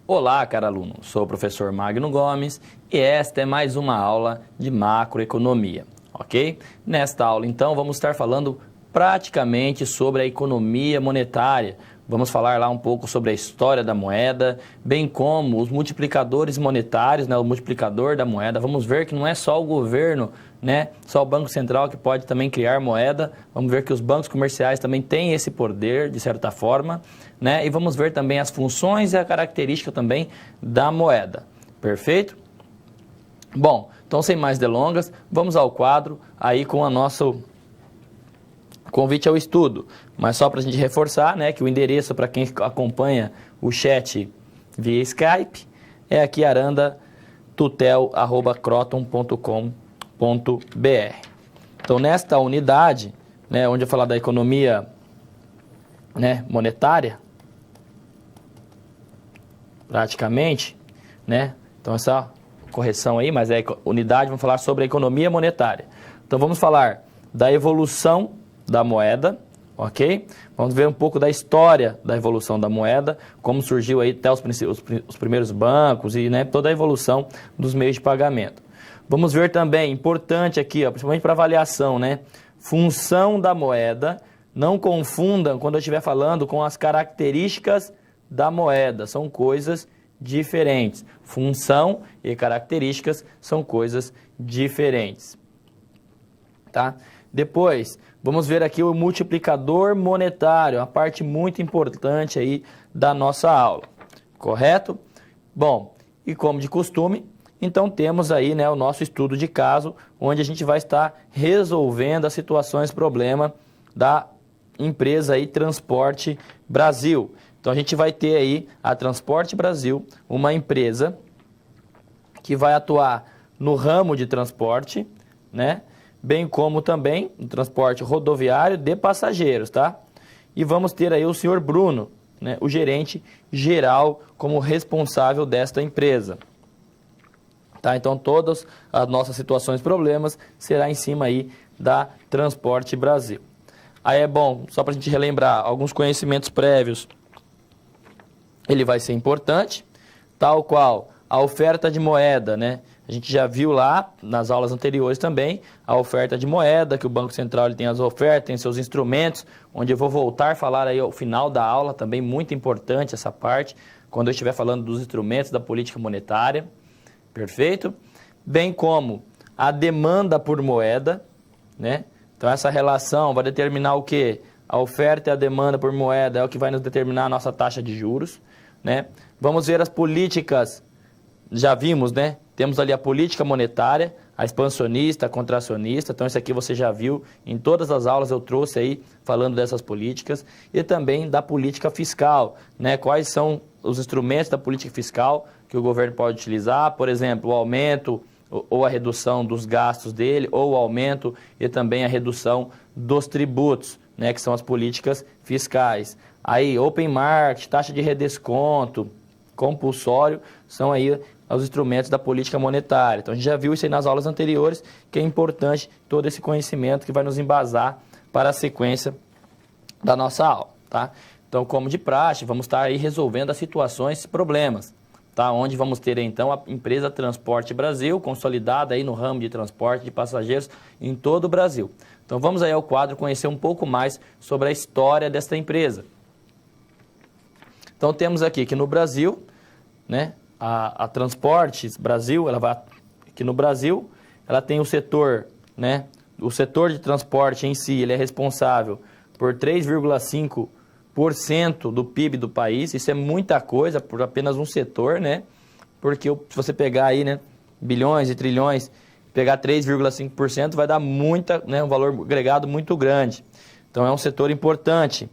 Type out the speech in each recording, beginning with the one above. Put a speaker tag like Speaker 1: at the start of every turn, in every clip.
Speaker 1: Olá, caro aluno, sou o professor Magno Gomes e esta é mais uma aula de macroeconomia, ok? Nesta aula, então, vamos estar falando praticamente sobre a economia monetária. Vamos falar lá um pouco sobre a história da moeda, bem como os multiplicadores monetários, né, o multiplicador da moeda. Vamos ver que não é só o governo, né, só o Banco Central que pode também criar moeda. Vamos ver que os bancos comerciais também têm esse poder, de certa forma, né? E vamos ver também as funções e a característica também da moeda. Perfeito? Bom, então sem mais delongas, vamos ao quadro aí com o nosso convite ao estudo. Mas só para a gente reforçar, né, que o endereço para quem acompanha o chat via Skype é aqui arandatutel@croton.com.br. Então, nesta unidade, né, onde eu falar da economia, né, monetária, praticamente, né? Então, essa correção aí, mas é unidade, vamos falar sobre a economia monetária. Então, vamos falar da evolução da moeda, ok? Vamos ver um pouco da história da evolução da moeda, como surgiu aí até os primeiros bancos e, né, toda a evolução dos meios de pagamento. Vamos ver também, importante aqui, ó, principalmente para avaliação, né? Função da moeda, não confundam quando eu estiver falando com as características da moeda, são coisas diferentes. Função e características são coisas diferentes, tá? Depois, vamos ver aqui o multiplicador monetário, a parte muito importante aí da nossa aula, correto? Bom, e como de costume, então temos aí, né, o nosso estudo de caso, onde a gente vai estar resolvendo as situações, problema da empresa aí Transporte Brasil. Então a gente vai ter aí a Transporte Brasil, uma empresa que vai atuar no ramo de transporte, né? Bem como também no transporte rodoviário de passageiros, tá? E vamos ter aí o senhor Bruno, né, o gerente geral, como responsável desta empresa. Tá? Então todas as nossas situações, problemas, será em cima aí da Transporte Brasil. Aí é bom, só para a gente relembrar, alguns conhecimentos prévios, ele vai ser importante, tal qual a oferta de moeda, né? A gente já viu lá nas aulas anteriores também a oferta de moeda, que o Banco Central ele tem as ofertas, tem seus instrumentos, onde eu vou voltar a falar aí ao final da aula, também muito importante essa parte, quando eu estiver falando dos instrumentos da política monetária, perfeito? Bem como a demanda por moeda, né? Então essa relação vai determinar o quê? A oferta e a demanda por moeda é o que vai nos determinar a nossa taxa de juros, né? Vamos ver as políticas, já vimos, né? Temos ali a política monetária, a expansionista, a contracionista. Então, isso aqui você já viu em todas as aulas, eu trouxe aí falando dessas políticas. E também da política fiscal, né? Quais são os instrumentos da política fiscal que o governo pode utilizar? Por exemplo, o aumento ou a redução dos gastos dele, ou o aumento e também a redução dos tributos, né? Que são as políticas fiscais. Aí, open market, taxa de redesconto, compulsório, são aí os instrumentos da política monetária. Então, a gente já viu isso aí nas aulas anteriores, que é importante todo esse conhecimento que vai nos embasar para a sequência da nossa aula, tá? Então, como de praxe, vamos estar aí resolvendo as situações e problemas, tá? Onde vamos ter, então, a empresa Transporte Brasil, consolidada aí no ramo de transporte de passageiros em todo o Brasil. Então, vamos aí ao quadro conhecer um pouco mais sobre a história desta empresa. Então, temos aqui que no Brasil, né, a Transportes Brasil, ela vai aqui no Brasil, ela tem o setor, né, o setor de transporte em si, ele é responsável por 3,5% do PIB do país. Isso é muita coisa por apenas um setor, né? Porque se você pegar aí, né, bilhões e trilhões, pegar 3,5% vai dar muita, né, um valor agregado muito grande. Então é um setor importante,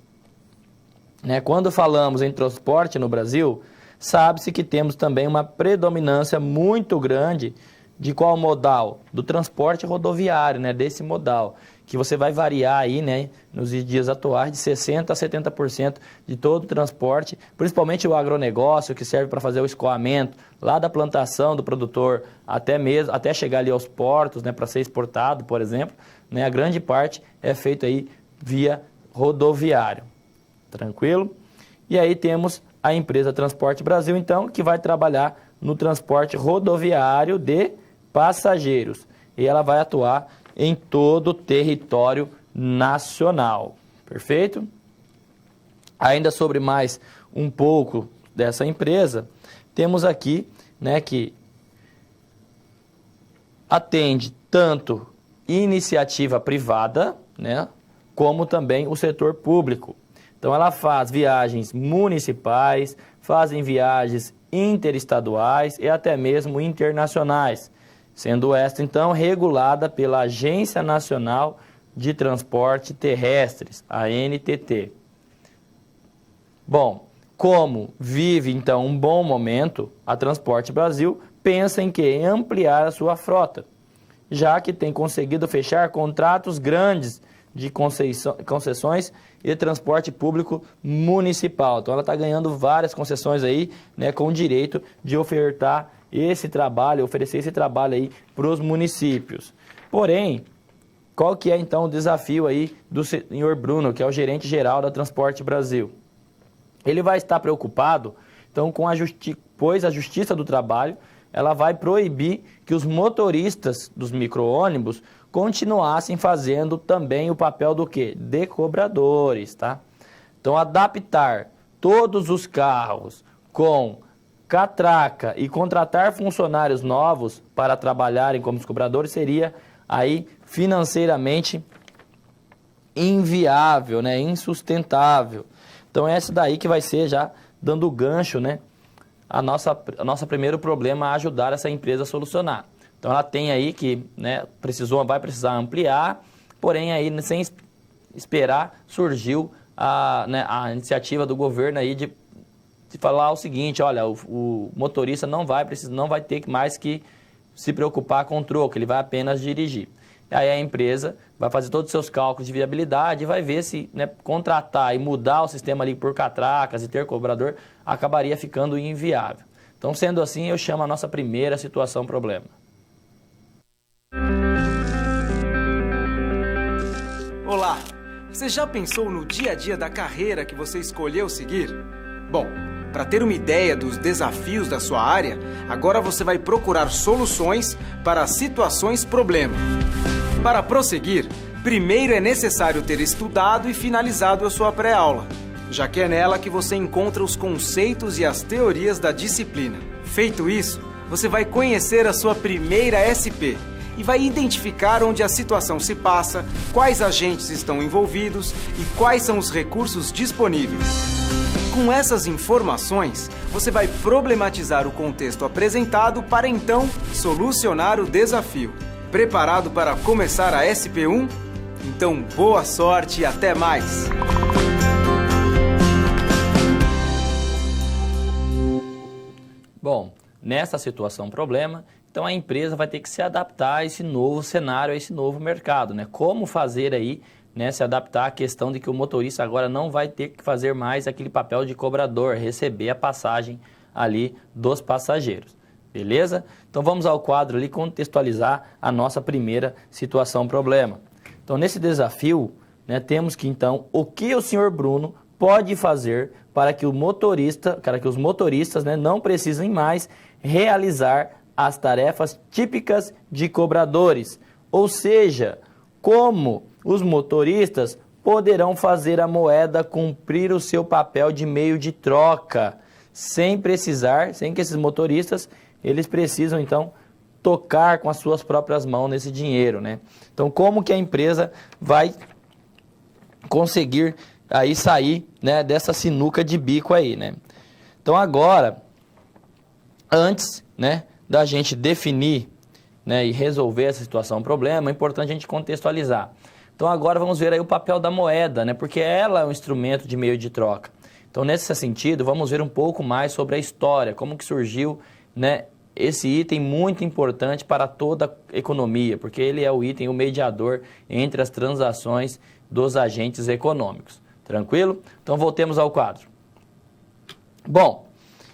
Speaker 1: né? Quando falamos em transporte no Brasil, sabe-se que temos também uma predominância muito grande de qual modal? Do transporte rodoviário, né? Desse modal, que você vai variar aí, né, nos dias atuais de 60% a 70% de todo o transporte, principalmente o agronegócio, que serve para fazer o escoamento lá da plantação do produtor até chegar ali aos portos, né, para ser exportado, por exemplo, né? A grande parte é feito aí via rodoviário. Tranquilo? E aí temos a empresa Transporte Brasil, então, que vai trabalhar no transporte rodoviário de passageiros. E ela vai atuar em todo o território nacional. Perfeito? Ainda sobre mais um pouco dessa empresa, temos aqui, né, que atende tanto iniciativa privada, né, como também o setor público. Então ela faz viagens municipais, fazem viagens interestaduais e até mesmo internacionais, sendo esta então regulada pela Agência Nacional de Transporte Terrestres, a ANTT. Bom, como vive então um bom momento, a Transporte Brasil pensa em ampliar a sua frota, já que tem conseguido fechar contratos grandes de concessões e transporte público municipal. Então ela está ganhando várias concessões aí, né, com o direito de ofertar esse trabalho, oferecer esse trabalho aí para os municípios. Porém, qual que é então o desafio aí do senhor Bruno, que é o gerente geral da Transporte Brasil? Ele vai estar preocupado, então, pois a Justiça do Trabalho, ela vai proibir que os motoristas dos micro-ônibus continuassem fazendo também o papel do quê? De cobradores, tá? Então, adaptar todos os carros com catraca e contratar funcionários novos para trabalharem como cobradores seria aí financeiramente inviável, né? Insustentável. Então, é essa daí que vai ser já dando gancho, né? A nossa primeiro problema a ajudar essa empresa a solucionar. Então, ela tem aí que, né, vai precisar ampliar, porém, aí, sem esperar, surgiu a iniciativa do governo aí de falar o seguinte: olha, o motorista não vai ter mais que se preocupar com o troco, ele vai apenas dirigir. Aí a empresa vai fazer todos os seus cálculos de viabilidade e vai ver se, né, contratar e mudar o sistema ali por catracas e ter cobrador acabaria ficando inviável. Então, sendo assim, eu chamo a nossa primeira situação problema.
Speaker 2: Olá! Você já pensou no dia a dia da carreira que você escolheu seguir? Bom, para ter uma ideia dos desafios da sua área, agora você vai procurar soluções para situações problema. Para prosseguir, primeiro é necessário ter estudado e finalizado a sua pré-aula, já que é nela que você encontra os conceitos e as teorias da disciplina. Feito isso, você vai conhecer a sua primeira SP e vai identificar onde a situação se passa, quais agentes estão envolvidos e quais são os recursos disponíveis. Com essas informações, você vai problematizar o contexto apresentado para então solucionar o desafio. Preparado para começar a SP1? Então, boa sorte e até mais!
Speaker 1: Bom, nessa situação problema, então a empresa vai ter que se adaptar a esse novo cenário, a esse novo mercado, né? Como fazer aí, né, se adaptar à questão de que o motorista agora não vai ter que fazer mais aquele papel de cobrador, receber a passagem ali dos passageiros. Beleza? Então vamos ao quadro ali contextualizar a nossa primeira situação problema. Então nesse desafio, né, temos que então o que o senhor Bruno pode fazer para que os motoristas, né, não precisem mais realizar as tarefas típicas de cobradores, ou seja, como os motoristas poderão fazer a moeda cumprir o seu papel de meio de troca, sem que esses motoristas eles precisam, então, tocar com as suas próprias mãos nesse dinheiro, né? Então, como que a empresa vai conseguir aí sair, né, dessa sinuca de bico aí, né? Então, agora, antes, né, da gente definir, né, e resolver essa situação, problema, é importante a gente contextualizar. Então, agora vamos ver aí o papel da moeda, né? Porque ela é um instrumento de meio de troca. Então, nesse sentido, vamos ver um pouco mais sobre a história, como que surgiu, né, esse item muito importante para toda a economia, porque ele é o item, o mediador entre as transações dos agentes econômicos. Tranquilo? Então, voltemos ao quadro. Bom,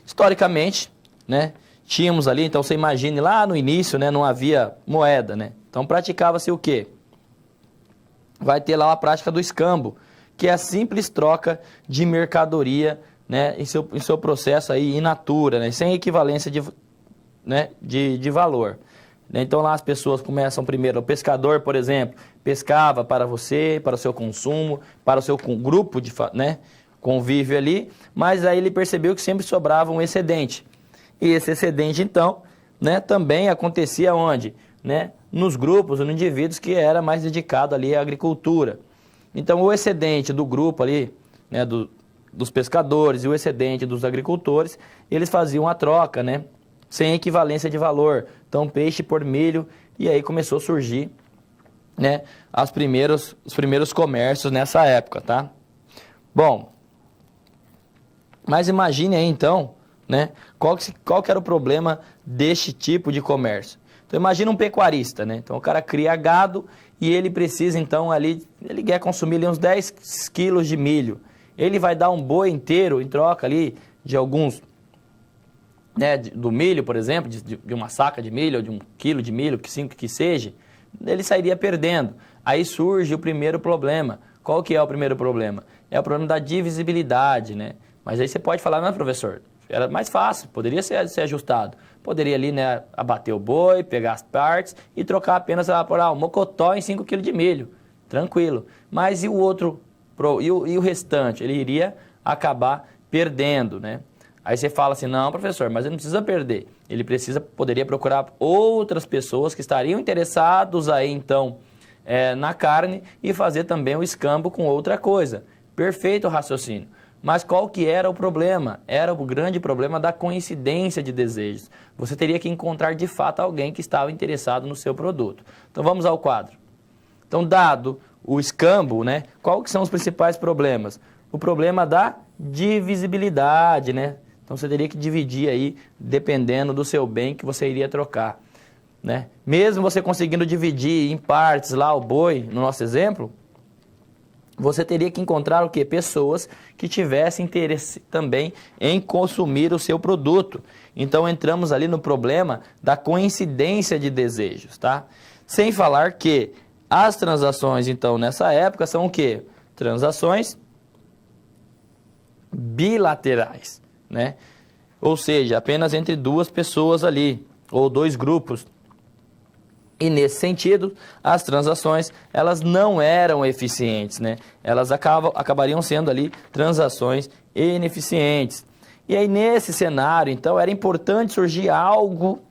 Speaker 1: historicamente, né, tínhamos ali, então você imagine lá no início, né, não havia moeda, né? Então, praticava-se o quê? Vai ter lá a prática do escambo, que é a simples troca de mercadoria né, em seu processo aí in natura, né, sem equivalência de valor. Então lá as pessoas começam primeiro, o pescador, por exemplo, pescava para você, para o seu consumo, para o seu grupo de convívio ali, mas aí ele percebeu que sempre sobrava um excedente. E esse excedente, então, né, também acontecia onde? Né, nos grupos, nos indivíduos que era mais dedicado ali à agricultura. Então o excedente do grupo ali, né, dos pescadores e o excedente dos agricultores, eles faziam a troca, né, sem equivalência de valor. Então, peixe por milho, e aí começou a surgir, né, os primeiros comércios nessa época, tá? Bom, mas imagine aí então, né, qual que era o problema deste tipo de comércio. Então, imagina um pecuarista, né? Então, o cara cria gado e ele precisa, então, ali, ele quer consumir ali uns 10 quilos de milho. Ele vai dar um boi inteiro em troca ali de alguns, né, do milho, por exemplo, de uma saca de milho, ou de 1 quilo de milho, que seja, ele sairia perdendo. Aí surge o primeiro problema. Qual que é o primeiro problema? É o problema da divisibilidade, né? Mas aí você pode falar, não, professor, era mais fácil, poderia ser ajustado. Poderia ali, né, abater o boi, pegar as partes e trocar apenas por um mocotó em 5 kg de milho. Tranquilo. Mas e o outro, e o restante? Ele iria acabar perdendo, né? Aí você fala assim, não, professor, mas ele não precisa perder. Ele poderia procurar outras pessoas que estariam interessados aí, então, na carne e fazer também o escambo com outra coisa. Perfeito o raciocínio. Mas qual que era o problema? Era o grande problema da coincidência de desejos. Você teria que encontrar de fato alguém que estava interessado no seu produto. Então vamos ao quadro. Então, dado o escambo, né, qual que são os principais problemas? O problema da divisibilidade, né? Então você teria que dividir aí, dependendo do seu bem que você iria trocar, né? Mesmo você conseguindo dividir em partes lá o boi, no nosso exemplo, você teria que encontrar o quê? Pessoas que tivessem interesse também em consumir o seu produto. Então entramos ali no problema da coincidência de desejos, tá? Sem falar que as transações, então, nessa época são o quê? Transações bilaterais, né? Ou seja, apenas entre duas pessoas ali, ou dois grupos. E nesse sentido, as transações, elas não eram eficientes, né? Elas acabariam sendo ali transações ineficientes. E aí nesse cenário, então, era importante surgir algo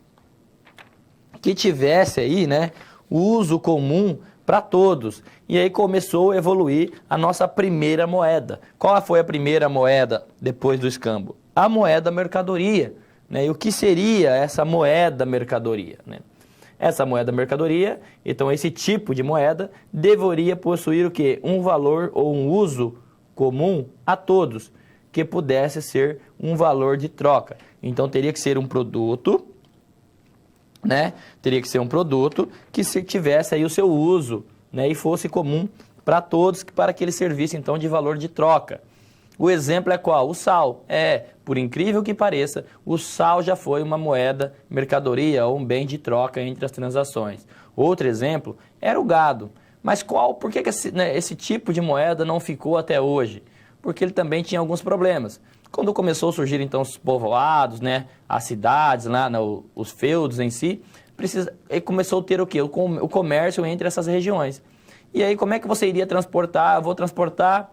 Speaker 1: que tivesse aí, né, o uso comum para todos. E aí começou a evoluir a nossa primeira moeda. Qual foi a primeira moeda depois do escambo? A moeda mercadoria, né? E o que seria essa moeda mercadoria, né? Essa moeda mercadoria, então esse tipo de moeda, deveria possuir o quê? Um valor ou um uso comum a todos, que pudesse ser um valor de troca. Então teria que ser um produto, né? Teria que ser um produto que tivesse aí o seu uso, né? E fosse comum para todos, para que ele servisse então de valor de troca. O exemplo é qual? O sal. Por incrível que pareça, o sal já foi uma moeda, mercadoria ou um bem de troca entre as transações. Outro exemplo era o gado. Mas por que esse tipo de moeda não ficou até hoje? Porque ele também tinha alguns problemas. Quando começou a surgir então os povoados, né, as cidades, lá, os feudos em si, começou a ter o quê? O comércio entre essas regiões. E aí como é que você iria transportar? Eu vou transportar...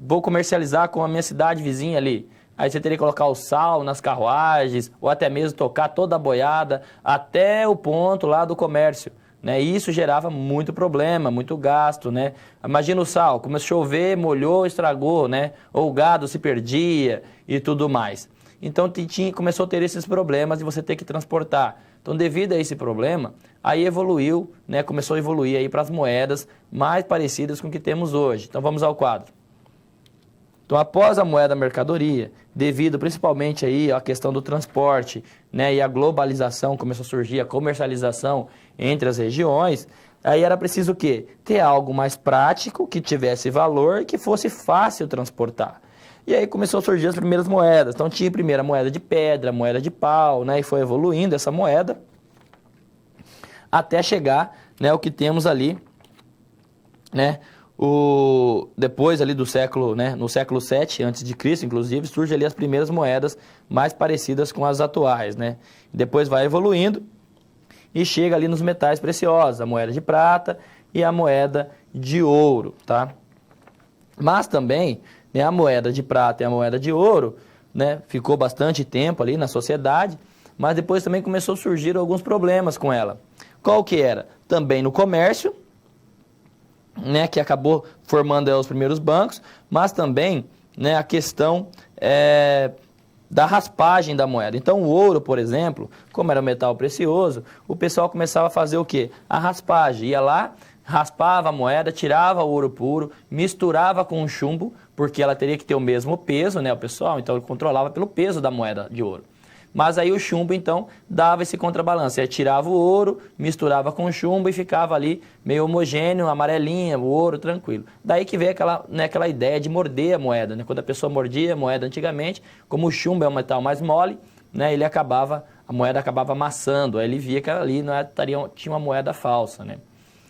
Speaker 1: vou comercializar com a minha cidade vizinha ali. Aí você teria que colocar o sal nas carruagens, ou até mesmo tocar toda a boiada até o ponto lá do comércio, né? E isso gerava muito problema, muito gasto, né? Imagina o sal, começou a chover, molhou, estragou, né? Ou o gado se perdia e tudo mais. Então começou a ter esses problemas de você ter que transportar. Então, devido a esse problema, aí evoluiu, né? Começou a evoluir aí para as moedas mais parecidas com o que temos hoje. Então, vamos ao quadro. Então, após a moeda mercadoria, devido principalmente aí à questão do transporte, né, e a globalização, começou a surgir a comercialização entre as regiões, aí era preciso o quê? Ter algo mais prático, que tivesse valor e que fosse fácil transportar. E aí começou a surgir as primeiras moedas. Então tinha a primeira moeda de pedra, moeda de pau, né, e foi evoluindo essa moeda até chegar, né, o que temos ali, né, Depois ali do século, né, no século VII a.C., inclusive, surgem ali as primeiras moedas mais parecidas com as atuais, né? Depois vai evoluindo e chega ali nos metais preciosos, a moeda de prata e a moeda de ouro, tá? Mas também, né, a moeda de prata e a moeda de ouro, né, ficou bastante tempo ali na sociedade, mas depois também começou a surgir alguns problemas com ela. Qual que era? Também no comércio, né, que acabou formando os primeiros bancos, mas também, né, a questão da raspagem da moeda. Então, o ouro, por exemplo, como era um metal precioso, o pessoal começava a fazer o quê? A raspagem. Ia lá, raspava a moeda, tirava o ouro puro, misturava com o chumbo, porque ela teria que ter o mesmo peso, né, o pessoal? Então, ele controlava pelo peso da moeda de ouro. Mas aí o chumbo, então, dava esse contrabalanço. Aí tirava o ouro, misturava com o chumbo e ficava ali meio homogêneo, amarelinha, o ouro, tranquilo. Daí que veio aquela ideia de morder a moeda, né? Quando a pessoa mordia a moeda antigamente, como o chumbo é um metal mais mole, né? A moeda acabava amassando. Aí ele via que ali tinha uma moeda falsa, né?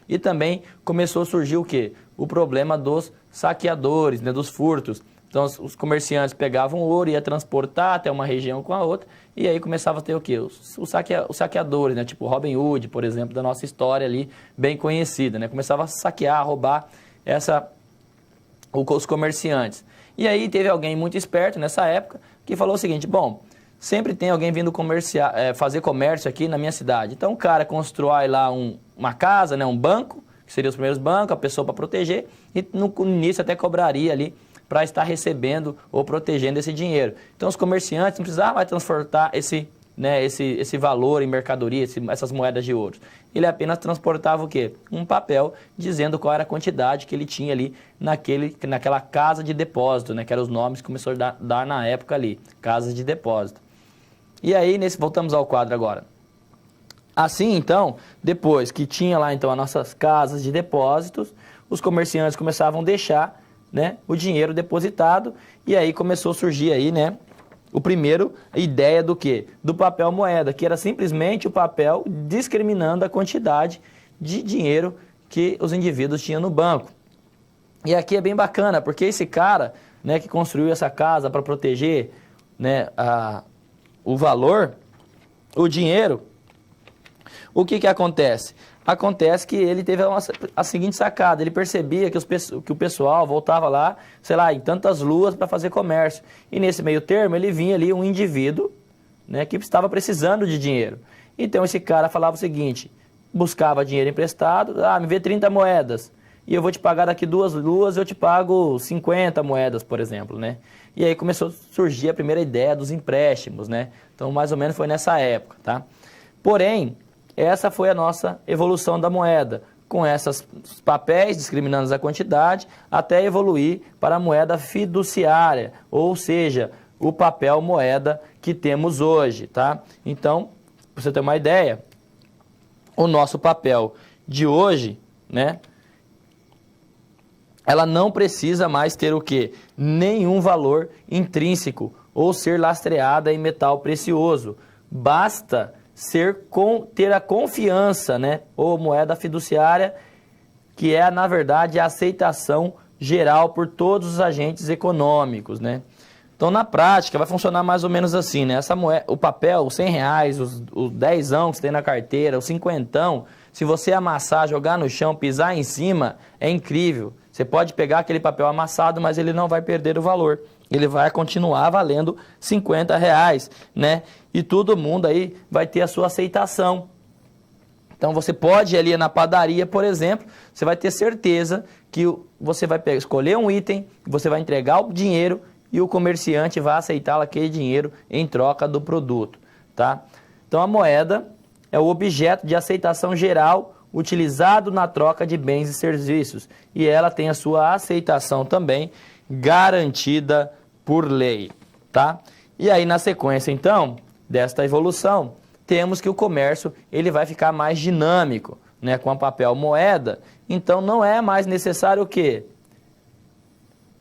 Speaker 1: E também começou a surgir o quê? O problema dos saqueadores, né? Dos furtos. Então, os comerciantes pegavam ouro, ia transportar até uma região com a outra, e aí começava a ter o quê? Os saqueadores, né? Tipo Robin Hood, por exemplo, da nossa história ali, bem conhecida, né? Começava a saquear, a roubar os comerciantes. E aí teve alguém muito esperto nessa época que falou o seguinte, bom, sempre tem alguém vindo fazer comércio aqui na minha cidade. Então, o cara constrói lá uma casa, né? Um banco, que seria os primeiros bancos, a pessoa para proteger, e no início até cobraria ali para estar recebendo ou protegendo esse dinheiro. Então, os comerciantes não precisavam mais transportar esse valor em mercadoria, essas moedas de ouro. Ele apenas transportava o quê? Um papel dizendo qual era a quantidade que ele tinha ali naquela casa de depósito, né? Que eram os nomes que começou a dar na época ali, casas de depósito. E aí, voltamos ao quadro agora. Assim, então, depois que tinha lá então as nossas casas de depósitos, os comerciantes começavam a deixar, né, o dinheiro depositado, e aí começou a surgir aí, né, o primeiro ideia do quê? Do papel moeda, que era simplesmente o papel discriminando a quantidade de dinheiro que os indivíduos tinham no banco. E aqui é bem bacana, porque esse cara, né, que construiu essa casa para proteger, né, o valor, o dinheiro, o que acontece? Acontece que ele teve a seguinte sacada, ele percebia que o pessoal voltava lá, sei lá, em tantas luas para fazer comércio. E nesse meio termo ele vinha ali um indivíduo, né, que estava precisando de dinheiro. Então esse cara falava o seguinte, buscava dinheiro emprestado, me vê 30 moedas, e eu vou te pagar daqui 2 luas, eu te pago 50 moedas, por exemplo, né? E aí começou a surgir a primeira ideia dos empréstimos, né? Então mais ou menos foi nessa época, tá? Porém, essa foi a nossa evolução da moeda, com esses papéis discriminando a quantidade, até evoluir para a moeda fiduciária, ou seja, o papel moeda que temos hoje, tá? Então, para você ter uma ideia, o nosso papel de hoje, né? Ela não precisa mais ter o quê? Nenhum valor intrínseco ou ser lastreada em metal precioso. Basta ter a confiança, né, ou moeda fiduciária, que é, na verdade, a aceitação geral por todos os agentes econômicos, né? Então, na prática, vai funcionar mais ou menos assim, né? Essa moeda, o papel, os R$100, os 10ão que você tem na carteira, os 50ão, se você amassar, jogar no chão, pisar em cima, é incrível. Você pode pegar aquele papel amassado, mas ele não vai perder o valor. Ele vai continuar valendo R$50, né? E todo mundo aí vai ter a sua aceitação. Então você pode ir ali na padaria, por exemplo, você vai ter certeza que você vai escolher um item, você vai entregar o dinheiro e o comerciante vai aceitar aquele dinheiro em troca do produto, tá? Então a moeda é o objeto de aceitação geral utilizado na troca de bens e serviços e ela tem a sua aceitação também garantida por lei, tá? E aí na sequência então desta evolução temos que o comércio ele vai ficar mais dinâmico, né, com a papel moeda. Então não é mais necessário o quê?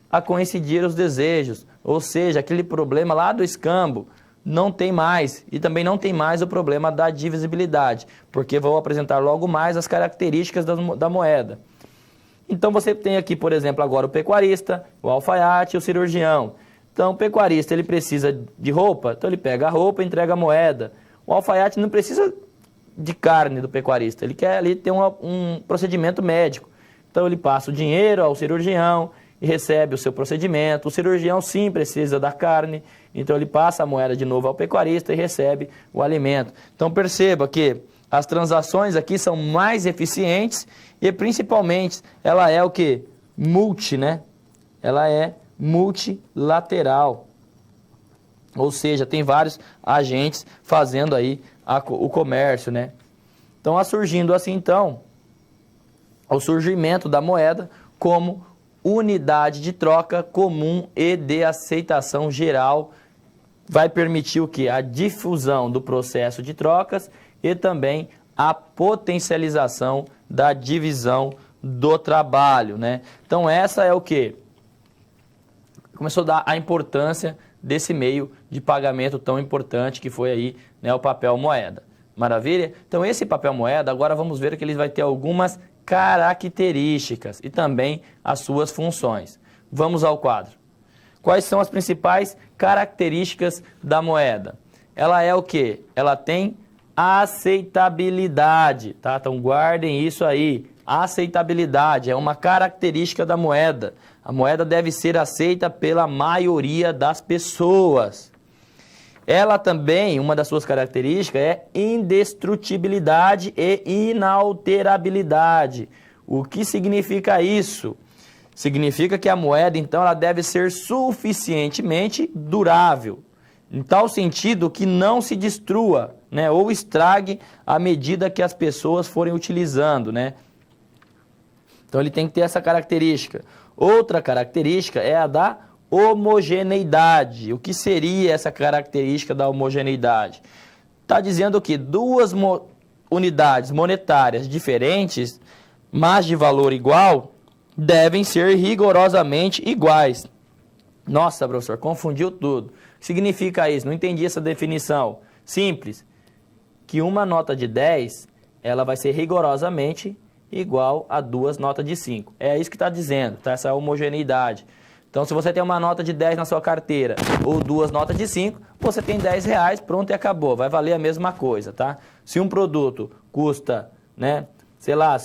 Speaker 1: A coincidir os desejos, ou seja, aquele problema lá do escambo não tem mais, e também não tem mais o problema da divisibilidade, porque vou apresentar logo mais as características da moeda. Então você tem aqui, por exemplo, agora o pecuarista, o alfaiate e o cirurgião. Então o pecuarista ele precisa de roupa, então ele pega a roupa e entrega a moeda. O alfaiate não precisa de carne do pecuarista, ele quer ali ter um procedimento médico. Então ele passa o dinheiro ao cirurgião e recebe o seu procedimento. O cirurgião sim precisa da carne, então ele passa a moeda de novo ao pecuarista e recebe o alimento. Então perceba que as transações aqui são mais eficientes e principalmente ela é o que? Né? Ela é multilateral. Ou seja, tem vários agentes fazendo aí o comércio, né? Então, surgindo assim, então, o surgimento da moeda como unidade de troca comum e de aceitação geral vai permitir o quê? A difusão do processo de trocas e também a potencialização da divisão do trabalho, né? Então, essa é o quê? Começou a dar a importância desse meio de pagamento tão importante que foi aí, né, o papel moeda. Maravilha? Então esse papel moeda, agora vamos ver que ele vai ter algumas características e também as suas funções. Vamos ao quadro. Quais são as principais características da moeda? Ela é o quê? Ela tem aceitabilidade, tá? Então guardem isso aí. Aceitabilidade é uma característica da moeda. A moeda deve ser aceita pela maioria das pessoas. Ela também, uma das suas características é indestrutibilidade e inalterabilidade. O que significa isso? Significa que a moeda, então, ela deve ser suficientemente durável. Em tal sentido que não se destrua, né, ou estrague à medida que as pessoas forem utilizando, né? Então ele tem que ter essa característica. Outra característica é a da homogeneidade. O que seria essa característica da homogeneidade? Está dizendo que duas unidades monetárias diferentes, mas de valor igual, devem ser rigorosamente iguais. Nossa, professor, confundiu tudo. O que significa isso? Não entendi essa definição. Simples. Que uma nota de 10, ela vai ser rigorosamente igual a duas notas de 5. É isso que está dizendo, tá? Essa homogeneidade. Então, se você tem uma nota de 10 na sua carteira ou duas notas de 5, você tem R$10, pronto e acabou. Vai valer a mesma coisa, tá? Se um produto custa, né, sei lá,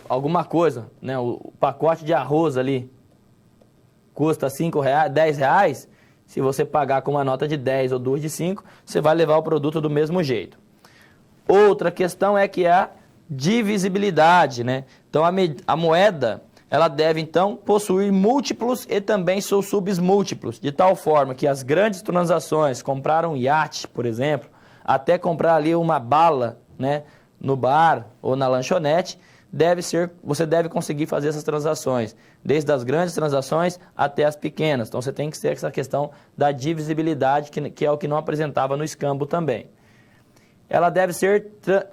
Speaker 1: alguma coisa, né, o pacote de arroz ali custa R$5, R$10, se você pagar com uma nota de 10 ou duas de 5, você vai levar o produto do mesmo jeito. Outra questão é que é a divisibilidade, né? Então, a moeda, ela deve, então, possuir múltiplos e também seus submúltiplos, de tal forma que as grandes transações, comprar um iate, por exemplo, até comprar ali uma bala, né, no bar ou na lanchonete, você deve conseguir fazer essas transações, desde as grandes transações até as pequenas. Então, você tem que ter essa questão da divisibilidade, que é o que não apresentava no escambo também. Ela deve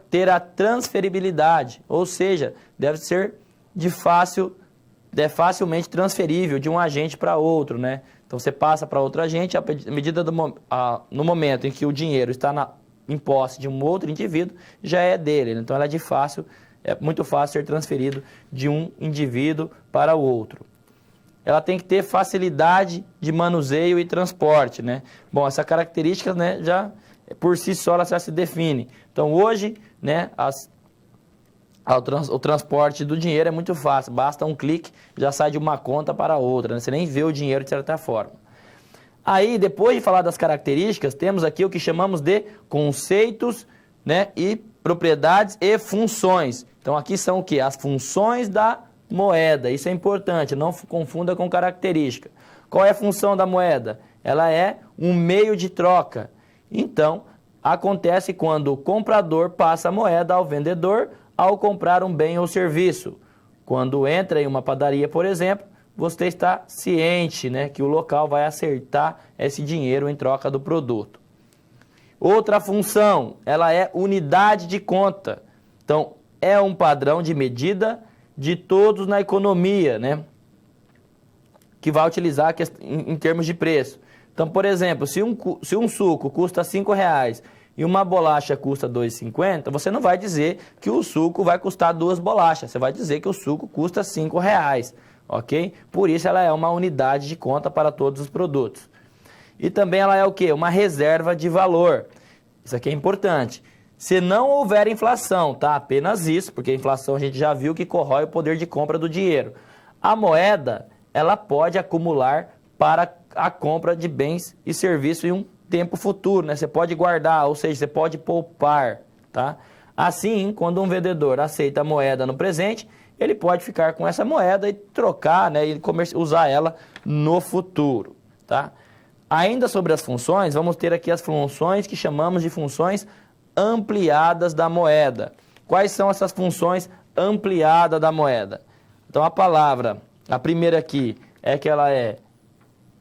Speaker 1: ter a transferibilidade, ou seja, deve ser facilmente transferível de um agente para outro, né? Então você passa para outro agente, no momento em que o dinheiro está em posse de um outro indivíduo, já é dele. Então ela é muito fácil ser transferido de um indivíduo para o outro. Ela tem que ter facilidade de manuseio e transporte, né? Bom, essa característica, né, já por si só ela já se define. Então hoje, né, o transporte do dinheiro é muito fácil, basta um clique, já sai de uma conta para outra, né? Você nem vê o dinheiro de certa forma. Aí, depois de falar das características, temos aqui o que chamamos de conceitos, né, e propriedades e funções. Então aqui são o que? As funções da moeda, isso é importante, não confunda com característica. Qual é a função da moeda? Ela é um meio de troca. Então, acontece quando o comprador passa a moeda ao vendedor ao comprar um bem ou serviço. Quando entra em uma padaria, por exemplo, você está ciente, né, que o local vai acertar esse dinheiro em troca do produto. Outra função, ela é unidade de conta. Então, é um padrão de medida de todos na economia, né, que vai utilizar em termos de preço. Então, por exemplo, se um suco custa R$5 e uma bolacha custa R$ 2,50, você não vai dizer que o suco vai custar 2 bolachas, você vai dizer que o suco custa R$ 5,00, ok? Por isso ela é uma unidade de conta para todos os produtos. E também ela é o quê? Uma reserva de valor. Isso aqui é importante. Se não houver inflação, tá? Apenas isso, porque a inflação a gente já viu que corrói o poder de compra do dinheiro. A moeda, ela pode acumular para a compra de bens e serviços em um tempo futuro, né? Você pode guardar, ou seja, você pode poupar, tá? Assim, quando um vendedor aceita a moeda no presente, ele pode ficar com essa moeda e trocar, né? E usar ela no futuro, tá? Ainda sobre as funções, vamos ter aqui as funções que chamamos de funções ampliadas da moeda. Quais são essas funções ampliadas da moeda? Então, a primeira aqui é que ela é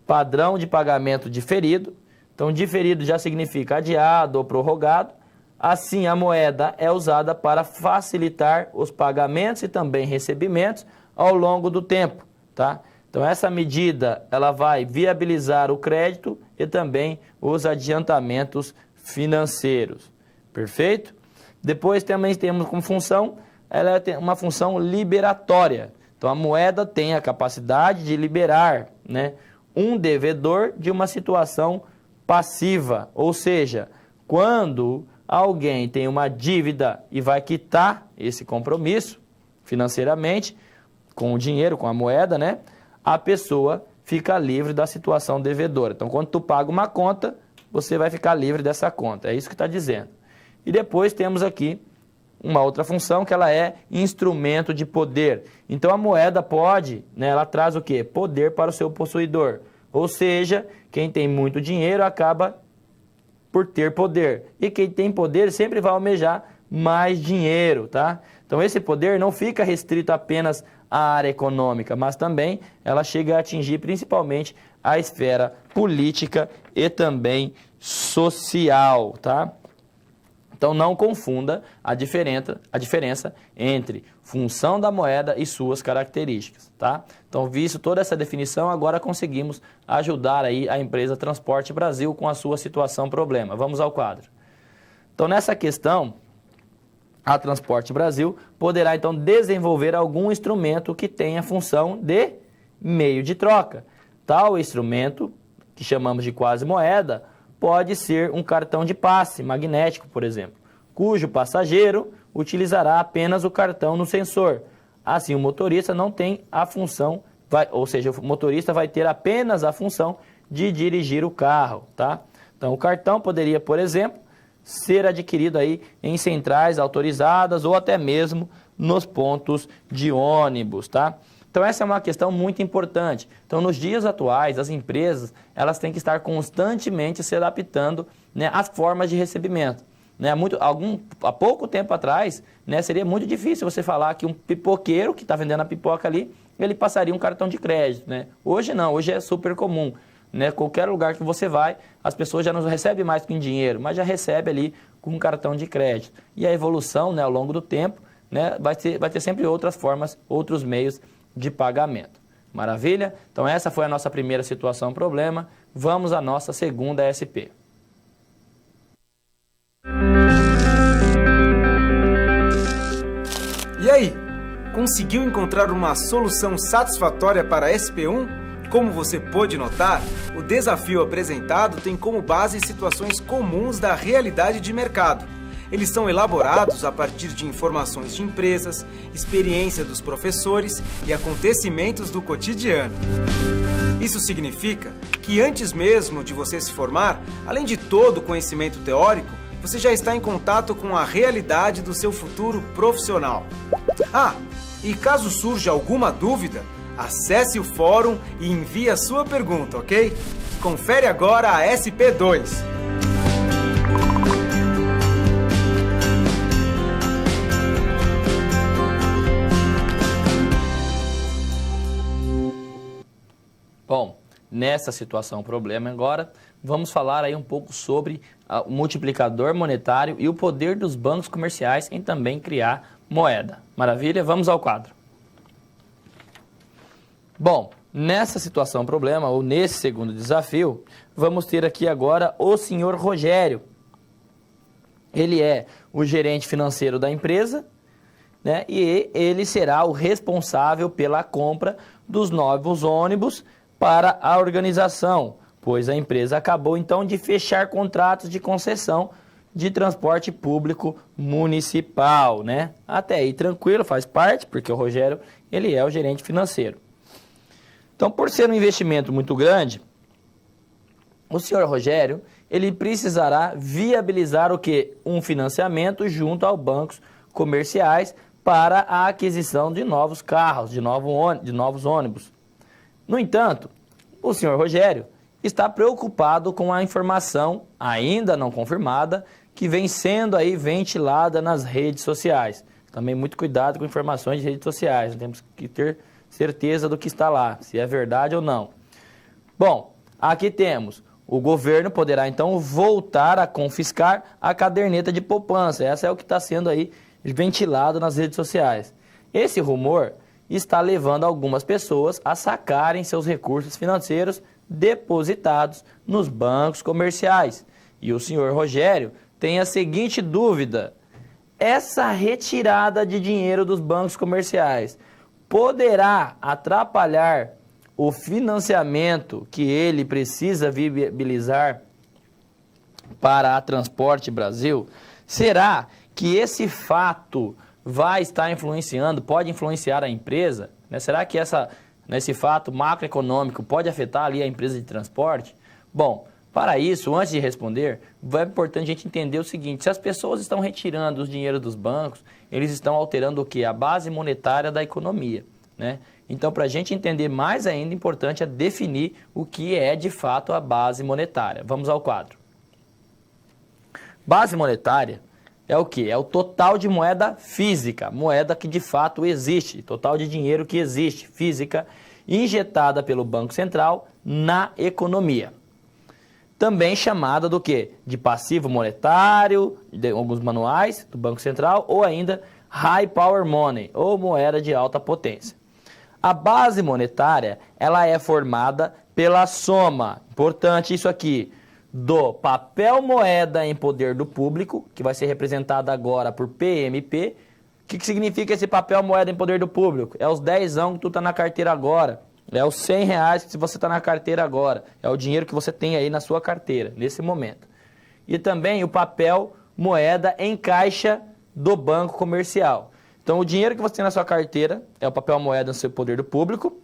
Speaker 1: padrão de pagamento diferido. Então, diferido já significa adiado ou prorrogado. Assim, a moeda é usada para facilitar os pagamentos e também recebimentos ao longo do tempo, tá? Então, essa medida ela vai viabilizar o crédito e também os adiantamentos financeiros. Perfeito? Depois também temos como função, ela tem uma função liberatória. Então, a moeda tem a capacidade de liberar, né, um devedor de uma situação passiva. Ou seja, quando alguém tem uma dívida e vai quitar esse compromisso financeiramente, com o dinheiro, com a moeda, né, a pessoa fica livre da situação devedora. Então, quando tu paga uma conta, você vai ficar livre dessa conta. É isso que está dizendo. E depois temos aqui uma outra função que ela é instrumento de poder. Então a moeda pode, né, ela traz o quê? Poder para o seu possuidor. Ou seja, quem tem muito dinheiro acaba por ter poder. E quem tem poder sempre vai almejar mais dinheiro, tá? Então esse poder não fica restrito apenas à área econômica, mas também ela chega a atingir principalmente a esfera política e também social, tá? Então, não confunda a diferença entre função da moeda e suas características, tá? Então, visto toda essa definição, agora conseguimos ajudar aí a empresa Transporte Brasil com a sua situação problema. Vamos ao quadro. Então, nessa questão, a Transporte Brasil poderá, então, desenvolver algum instrumento que tenha função de meio de troca. Tal instrumento, que chamamos de quase moeda, pode ser um cartão de passe magnético, por exemplo, cujo passageiro utilizará apenas o cartão no sensor. Assim, o motorista não tem a função, ou seja, o motorista vai ter apenas a função de dirigir o carro, tá? Então, o cartão poderia, por exemplo, ser adquirido aí em centrais autorizadas ou até mesmo nos pontos de ônibus, tá? Então, essa é uma questão muito importante. Então, nos dias atuais, as empresas elas têm que estar constantemente se adaptando, né, às formas de recebimento. Né? Há pouco tempo atrás, né, seria muito difícil você falar que um pipoqueiro que está vendendo a pipoca ali, ele passaria um cartão de crédito. Né? Hoje não, hoje é super comum. Né? Qualquer lugar que você vai, as pessoas já não recebem mais com dinheiro, mas já recebem ali com um cartão de crédito. E a evolução, né, ao longo do tempo, né, vai ter sempre outras formas, outros meios de pagamento. Maravilha? Então essa foi a nossa primeira situação problema. Vamos à nossa segunda SP.
Speaker 2: E aí, conseguiu encontrar uma solução satisfatória para a SP1? Como você pôde notar, o desafio apresentado tem como base situações comuns da realidade de mercado. Eles são elaborados a partir de informações de empresas, experiência dos professores e acontecimentos do cotidiano. Isso significa que antes mesmo de você se formar, além de todo o conhecimento teórico, você já está em contato com a realidade do seu futuro profissional. Ah, e caso surja alguma dúvida, acesse o fórum e envie a sua pergunta, ok? Confere agora a SP2.
Speaker 1: Bom, nessa situação problema agora, vamos falar aí um pouco sobre o multiplicador monetário e o poder dos bancos comerciais em também criar moeda. Maravilha? Vamos ao quadro. Bom, nessa situação problema, ou nesse segundo desafio, vamos ter aqui agora o senhor Rogério. ele é o gerente financeiro da empresa, né? E ele será o responsável pela compra dos novos ônibus para a organização, pois a empresa acabou então de fechar contratos de concessão de transporte público municipal, né? Até aí tranquilo, faz parte, porque o Rogério, ele é o gerente financeiro. Então, por ser um investimento muito grande, o senhor Rogério, ele precisará viabilizar o quê? Um financiamento junto aos bancos comerciais para a aquisição de novos carros, de novos ônibus. No entanto, o senhor Rogério está preocupado com a informação ainda não confirmada que vem sendo aí ventilada nas redes sociais. Também muito cuidado com informações de redes sociais, temos que ter certeza do que está lá, se é verdade ou não. Bom, aqui temos, o governo poderá então voltar a confiscar a caderneta de poupança, essa é o que está sendo aí ventilado nas redes sociais. Esse rumor está levando algumas pessoas a sacarem seus recursos financeiros depositados nos bancos comerciais. E o senhor Rogério tem a seguinte dúvida: essa retirada de dinheiro dos bancos comerciais poderá atrapalhar o financiamento que ele precisa viabilizar para a Transporte Brasil? Será que esse fato vai estar influenciando, pode influenciar a empresa? Né? Será que esse fato macroeconômico pode afetar ali a empresa de transporte? Bom, para isso, antes de responder, é importante a gente entender o seguinte: se as pessoas estão retirando os dinheiros dos bancos, eles estão alterando o quê? A base monetária da economia, né? Então, para a gente entender mais ainda, importante é definir o que é de fato a base monetária. Vamos ao quadro. Base monetária é o quê? É o total de moeda física, moeda que de fato existe, total de dinheiro que existe, física, injetada pelo Banco Central na economia. Também chamada do quê? De passivo monetário, de alguns manuais do Banco Central, ou ainda High Power Money, ou moeda de alta potência. A base monetária, ela é formada pela soma, importante isso aqui, do papel moeda em poder do público, que vai ser representado agora por PMP. O que significa esse papel moeda em poder do público? É os 10 que tu tá na carteira agora. É os R$100 que você está na carteira agora. É o dinheiro que você tem aí na sua carteira, nesse momento. E também o papel moeda em caixa do banco comercial. Então, o dinheiro que você tem na sua carteira é o papel moeda no seu poder do público.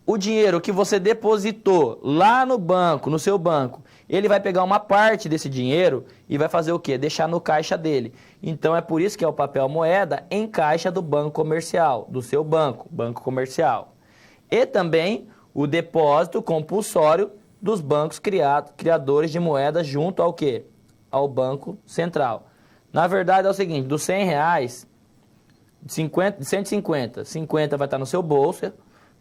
Speaker 1: O dinheiro que você depositou lá no banco, no seu banco, ele vai pegar uma parte desse dinheiro e vai fazer o quê? Deixar no caixa dele. Então, é por isso que é o papel moeda em caixa do banco comercial, do seu banco comercial. E também o depósito compulsório dos bancos criadores de moeda junto ao quê? Ao Banco Central. Na verdade é o seguinte, dos R$100, 150, 50 vai estar no seu bolso,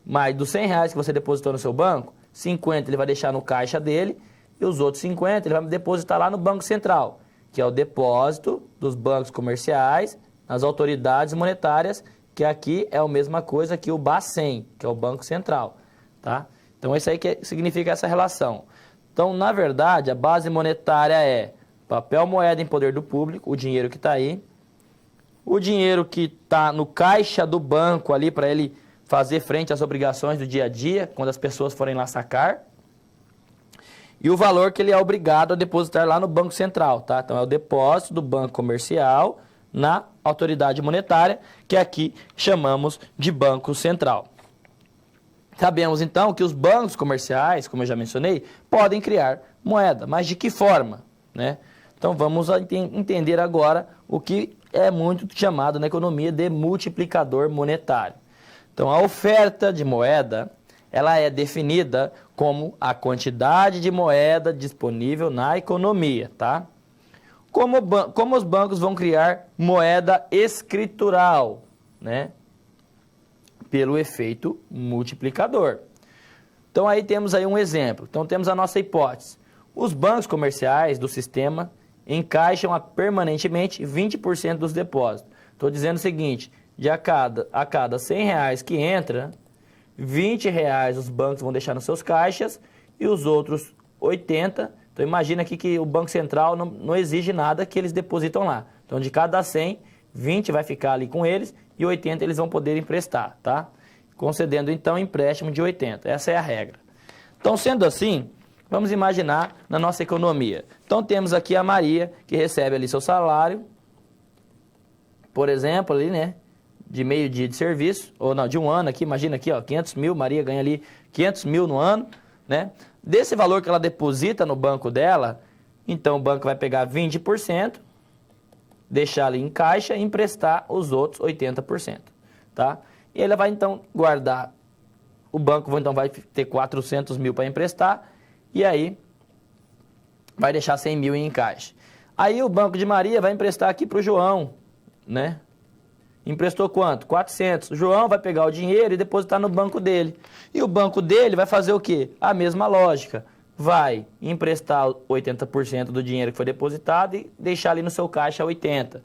Speaker 1: mas dos R$100 que você depositou no seu banco, 50 ele vai deixar no caixa dele e os outros 50 ele vai depositar lá no Banco Central, que é o depósito dos bancos comerciais, nas autoridades monetárias, que aqui é a mesma coisa que o Bacen, que é o Banco Central, tá? Então, isso aí que significa essa relação. Então, na verdade, a base monetária é papel moeda em poder do público, o dinheiro que está aí, o dinheiro que está no caixa do banco ali para ele fazer frente às obrigações do dia a dia, quando as pessoas forem lá sacar, e o valor que ele é obrigado a depositar lá no Banco Central, tá? Então, é o depósito do banco comercial na autoridade monetária, que aqui chamamos de Banco Central. Sabemos então que os bancos comerciais, como eu já mencionei, podem criar moeda, mas de que forma, né? Então vamos entender agora o que é muito chamado na economia de multiplicador monetário. Então a oferta de moeda, ela é definida como a quantidade de moeda disponível na economia, tá? Como os bancos vão criar moeda escritural, né? Pelo efeito multiplicador. Então aí temos aí um exemplo. Então temos a nossa hipótese. Os bancos comerciais do sistema encaixam permanentemente 20% dos depósitos. Estou dizendo o seguinte, a cada R$100 que entra, R$20 os bancos vão deixar nos seus caixas e os outros 80 Então, imagina aqui que o Banco Central não exige nada que eles depositam lá. Então, de cada 100, 20 vai ficar ali com eles e 80 eles vão poder emprestar, tá? Concedendo, então, empréstimo de 80. Essa é a regra. Então, sendo assim, vamos imaginar na nossa economia. Então, temos aqui a Maria, que recebe ali seu salário, por exemplo, ali, né? De meio dia de serviço, ou não, de um ano aqui, imagina aqui, ó, 500 mil, Maria ganha ali 500 mil no ano, né? Desse valor que ela deposita no banco dela, então o banco vai pegar 20%, deixar ali em caixa e emprestar os outros 80%, tá? E ela vai então guardar, o banco então vai ter 400 mil para emprestar, e aí vai deixar 100 mil em caixa. Aí o Banco de Maria vai emprestar aqui para o João, né? Emprestou quanto? 400. O João vai pegar o dinheiro e depositar no banco dele. E o banco dele vai fazer o quê? A mesma lógica. Vai emprestar 80% do dinheiro que foi depositado e deixar ali no seu caixa 80%.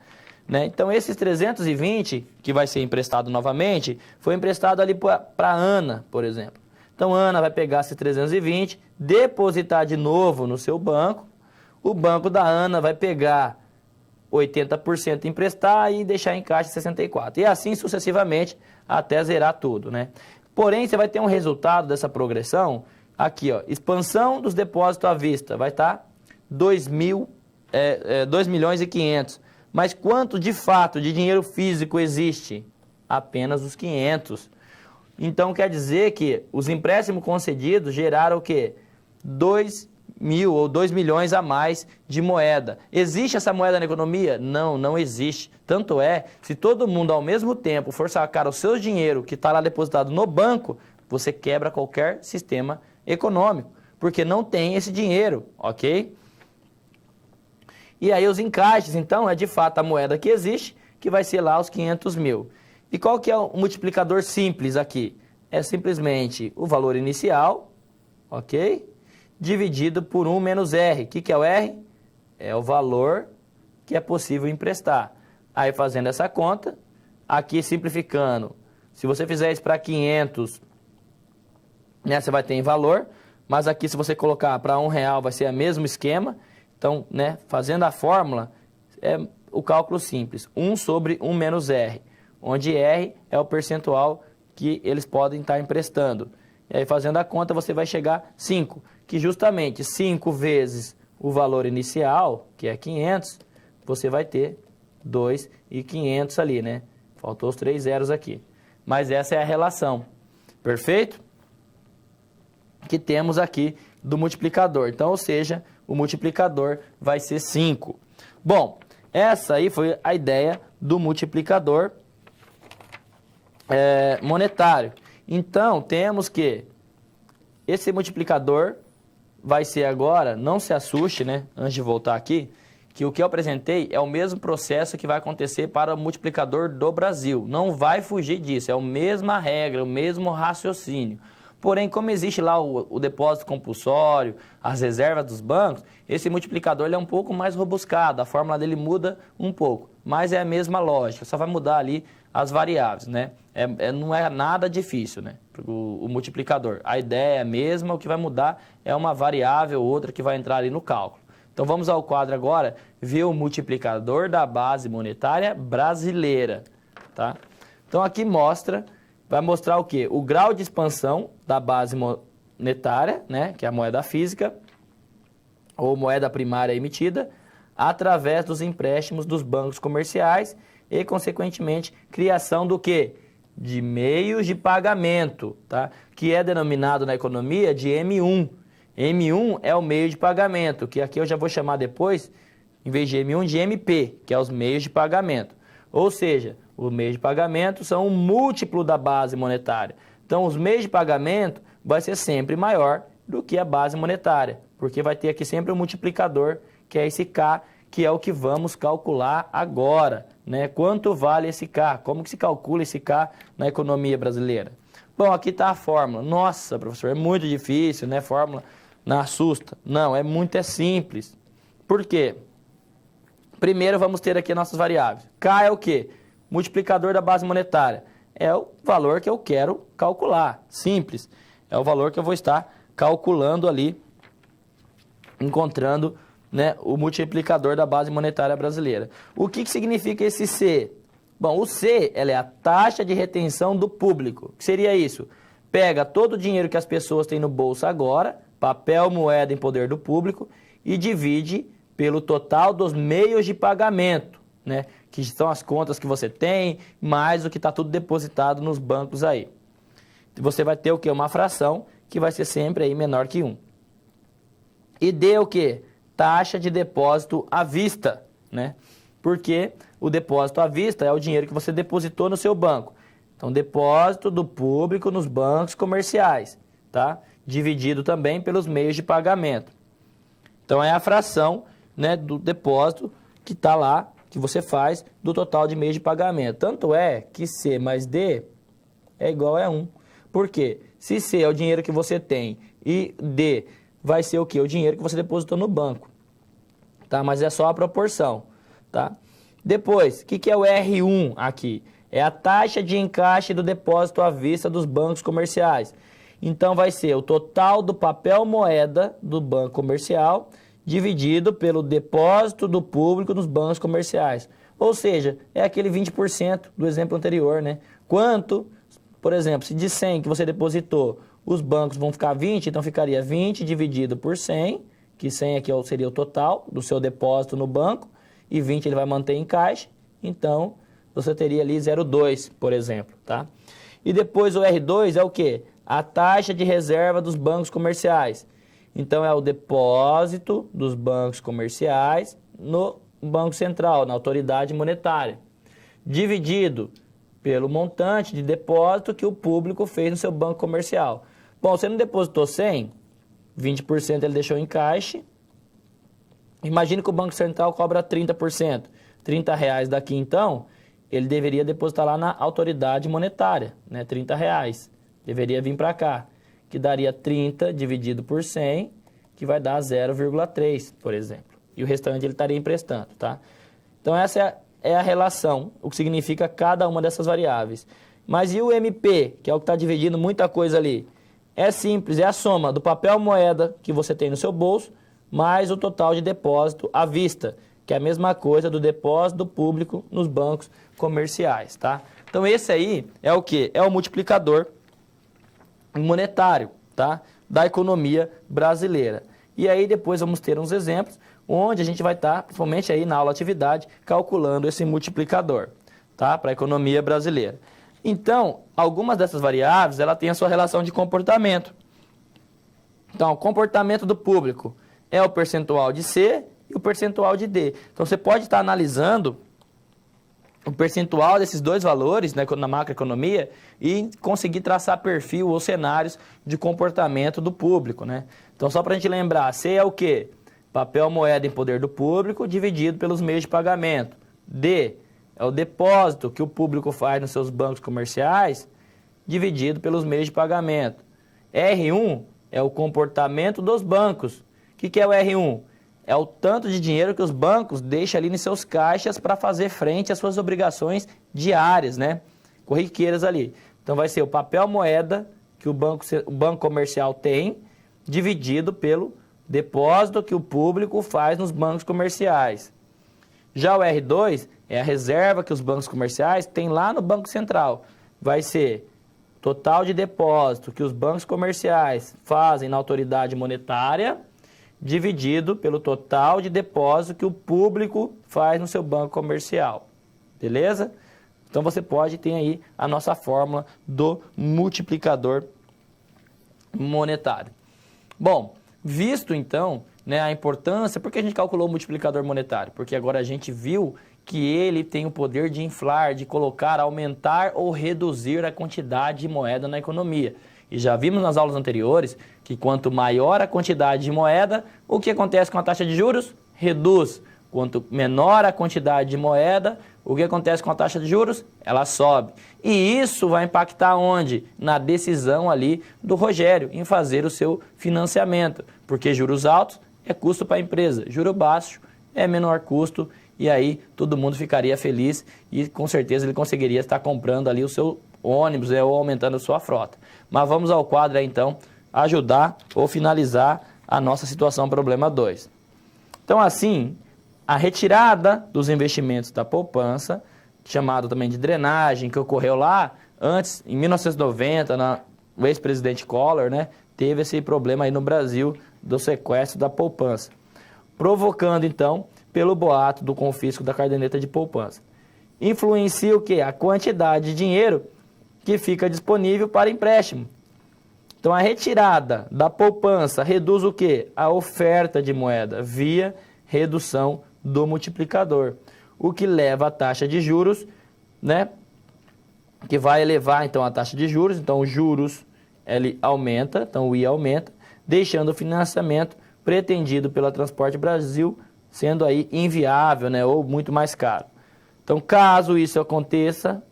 Speaker 1: Né? Então, esses 320 que vai ser emprestado novamente, foi emprestado ali para a Ana, por exemplo. Então, a Ana vai pegar esses 320, depositar de novo no seu banco. O banco da Ana vai pegar 80% emprestar e deixar em caixa 64%. E assim sucessivamente até zerar tudo, né? Porém, você vai ter um resultado dessa progressão aqui, ó, expansão dos depósitos à vista, vai estar 2 milhões e 500. Mas quanto de fato de dinheiro físico existe? Apenas os 500. Então quer dizer que os empréstimos concedidos geraram o quê? 2 mil ou 2 milhões a mais de moeda. Existe essa moeda na economia? Não, não existe. Tanto é, se todo mundo ao mesmo tempo for sacar o seu dinheiro que está lá depositado no banco, você quebra qualquer sistema econômico, porque não tem esse dinheiro, ok? E aí os encaixes, então, é de fato a moeda que existe, que vai ser lá os 500 mil. E qual que é o multiplicador simples aqui? É simplesmente o valor inicial, ok? Dividido por 1 menos R. O que é o R? É o valor que é possível emprestar. Aí fazendo essa conta, aqui simplificando, se você fizer isso para 500, né, você vai ter em valor, mas aqui se você colocar para R$1 vai ser o mesmo esquema. Então, né, fazendo a fórmula, é o cálculo simples, 1 sobre 1 menos R, onde R é o percentual que eles podem estar emprestando. E aí fazendo a conta você vai chegar a 5, que justamente 5 vezes o valor inicial, que é 500, você vai ter 2.500 ali, né? Faltou os 3 zeros aqui. Mas essa é a relação, perfeito? Que temos aqui do multiplicador. Então, ou seja, o multiplicador vai ser 5. Bom, essa aí foi a ideia do multiplicador monetário. Então, temos que esse multiplicador vai ser agora, não se assuste, né, antes de voltar aqui, que o que eu apresentei é o mesmo processo que vai acontecer para o multiplicador do Brasil. Não vai fugir disso, é a mesma regra, o mesmo raciocínio. Porém, como existe lá o depósito compulsório, as reservas dos bancos, esse multiplicador ele é um pouco mais robuscado, a fórmula dele muda um pouco, mas é a mesma lógica, só vai mudar ali as variáveis, né? Não é nada difícil, né? O multiplicador. A ideia é a mesma, o que vai mudar é uma variável ou outra que vai entrar ali no cálculo. Então vamos ao quadro agora, ver o multiplicador da base monetária brasileira, tá? Então aqui vai mostrar o quê? O grau de expansão da base monetária, né? Que é a moeda física, ou moeda primária emitida, através dos empréstimos dos bancos comerciais e, consequentemente, criação do quê? De meios de pagamento, tá? Que é denominado na economia de M1. M1 é o meio de pagamento, que aqui eu já vou chamar depois, em vez de M1, de MP, que é os meios de pagamento. Ou seja, os meios de pagamento são um múltiplo da base monetária. Então, os meios de pagamento vai ser sempre maior do que a base monetária, porque vai ter aqui sempre um multiplicador, que é esse K, que é o que vamos calcular agora, né? Quanto vale esse K? Como que se calcula esse K na economia brasileira? Bom, aqui está a fórmula. Nossa, professor, é muito difícil, né? Fórmula não assusta. Não, é simples. Por quê? Primeiro vamos ter aqui nossas variáveis. K é o quê? Multiplicador da base monetária. É o valor que eu quero calcular. Simples. É o valor que eu vou estar calculando ali encontrando, né, o multiplicador da base monetária brasileira. O que significa esse C? Bom, o C ela é a taxa de retenção do público. O que seria isso? Pega todo o dinheiro que as pessoas têm no bolso agora, papel, moeda em poder do público, e divide pelo total dos meios de pagamento, né? Que são as contas que você tem, mais o que está tudo depositado nos bancos aí. Você vai ter o quê? Uma fração que vai ser sempre aí menor que 1. E D é o quê? Taxa de depósito à vista, né? Porque o depósito à vista é o dinheiro que você depositou no seu banco. Então, depósito do público nos bancos comerciais, tá? Dividido também pelos meios de pagamento. Então, é a fração, né, do depósito que está lá, que você faz do total de meios de pagamento. Tanto é que C mais D é igual a 1. Por quê? Se C é o dinheiro que você tem e D vai ser o quê? O dinheiro que você depositou no banco. Tá? Mas é só a proporção. Tá? Depois, o que é o R1 aqui? É a taxa de encaixe do depósito à vista dos bancos comerciais. Então, vai ser o total do papel moeda do banco comercial dividido pelo depósito do público nos bancos comerciais. Ou seja, é aquele 20% do exemplo anterior, né? Quanto, por exemplo, se de 100 que você depositou, os bancos vão ficar 20, então ficaria 20 dividido por 100, que 100 aqui seria o total do seu depósito no banco, e 20 ele vai manter em caixa, então você teria ali 0,2, por exemplo, tá? E depois o R2 é o quê? A taxa de reserva dos bancos comerciais. Então, é o depósito dos bancos comerciais no Banco Central, na autoridade monetária, dividido pelo montante de depósito que o público fez no seu banco comercial. Bom, você não depositou 100, 20% ele deixou em caixa. Imagine que o Banco Central cobra 30%. R$30 daqui, então, ele deveria depositar lá na autoridade monetária, né? R$30. Deveria vir para cá, que daria 30 dividido por 100, que vai dar 0,3, por exemplo. E o restante ele estaria emprestando, tá? Então, essa é a relação, o que significa cada uma dessas variáveis. Mas e o MP, que é o que está dividindo muita coisa ali? É simples, é a soma do papel moeda que você tem no seu bolso, mais o total de depósito à vista, que é a mesma coisa do depósito do público nos bancos comerciais, tá? Então, esse aí é o quê? É o multiplicador monetário, tá? Da economia brasileira. E aí, depois vamos ter uns exemplos, onde a gente vai estar, principalmente aí na aula atividade, calculando esse multiplicador, tá? Para a economia brasileira. Então, algumas dessas variáveis, ela tem a sua relação de comportamento. Então, o comportamento do público é o percentual de C e o percentual de D. Então, você pode estar analisando o percentual desses dois valores, né, na macroeconomia e conseguir traçar perfil ou cenários de comportamento do público, né? Então, só para a gente lembrar, C é o quê? Papel moeda em poder do público dividido pelos meios de pagamento. D é o depósito que o público faz nos seus bancos comerciais dividido pelos meios de pagamento. R1 é o comportamento dos bancos. O que é o R1? É o tanto de dinheiro que os bancos deixam ali nos seus caixas para fazer frente às suas obrigações diárias, né? Corriqueiras ali. Então, vai ser o papel moeda que o banco comercial tem, dividido pelo depósito que o público faz nos bancos comerciais. Já o R2 é a reserva que os bancos comerciais têm lá no Banco Central. Vai ser total de depósito que os bancos comerciais fazem na autoridade monetária, dividido pelo total de depósito que o público faz no seu banco comercial. Beleza? Então, você pode ter aí a nossa fórmula do multiplicador monetário. Bom, visto então, né, a importância, por que a gente calculou o multiplicador monetário? Porque agora a gente viu que ele tem o poder de inflar, de colocar, aumentar ou reduzir a quantidade de moeda na economia. E já vimos nas aulas anteriores que quanto maior a quantidade de moeda, o que acontece com a taxa de juros? Reduz. Quanto menor a quantidade de moeda, o que acontece com a taxa de juros? Ela sobe. E isso vai impactar onde? Na decisão ali do Rogério em fazer o seu financiamento. Porque juros altos é custo para a empresa, juros baixos é menor custo e aí todo mundo ficaria feliz e com certeza ele conseguiria estar comprando ali o seu ônibus ou aumentando a sua frota. Mas vamos ao quadro aí então, ajudar ou finalizar a nossa situação problema 2. Então, assim, a retirada dos investimentos da poupança, chamado também de drenagem, que ocorreu lá antes, em 1990, o ex-presidente Collor, né, teve esse problema aí no Brasil do sequestro da poupança, provocando, então, pelo boato do confisco da caderneta de poupança. Influencia o quê? A quantidade de dinheiro que fica disponível para empréstimo. Então, a retirada da poupança reduz o quê? A oferta de moeda via redução do multiplicador, o que leva a taxa de juros, né, que vai elevar, então, a taxa de juros. Então, os juros, ele aumenta, então o I aumenta, deixando o financiamento pretendido pela Transporte Brasil sendo aí inviável, né, ou muito mais caro. Então, caso isso aconteça,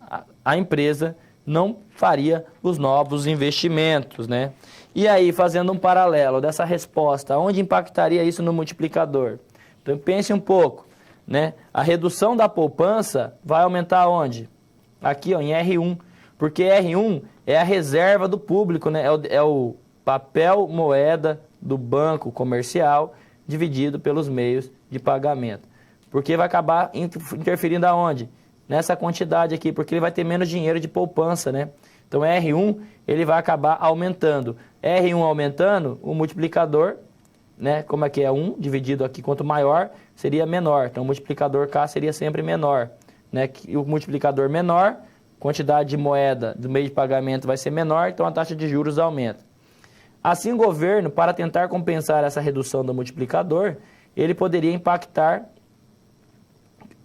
Speaker 1: a empresa não faria os novos investimentos, né? E aí, fazendo um paralelo dessa resposta, onde impactaria isso no multiplicador? Então, pense um pouco, né? A redução da poupança vai aumentar onde? Aqui, ó, em R1, porque R1 é a reserva do público, né? É o papel moeda do banco comercial dividido pelos meios de pagamento. Porque vai acabar interferindo aonde? Nessa quantidade aqui, porque ele vai ter menos dinheiro de poupança, né? Então, R1, ele vai acabar aumentando. R1 aumentando, o multiplicador, né? Como é que é 1 dividido aqui, quanto maior, seria menor. Então, o multiplicador K seria sempre menor, né? E o multiplicador menor, quantidade de moeda do meio de pagamento vai ser menor, então a taxa de juros aumenta. Assim, o governo, para tentar compensar essa redução do multiplicador, ele poderia impactar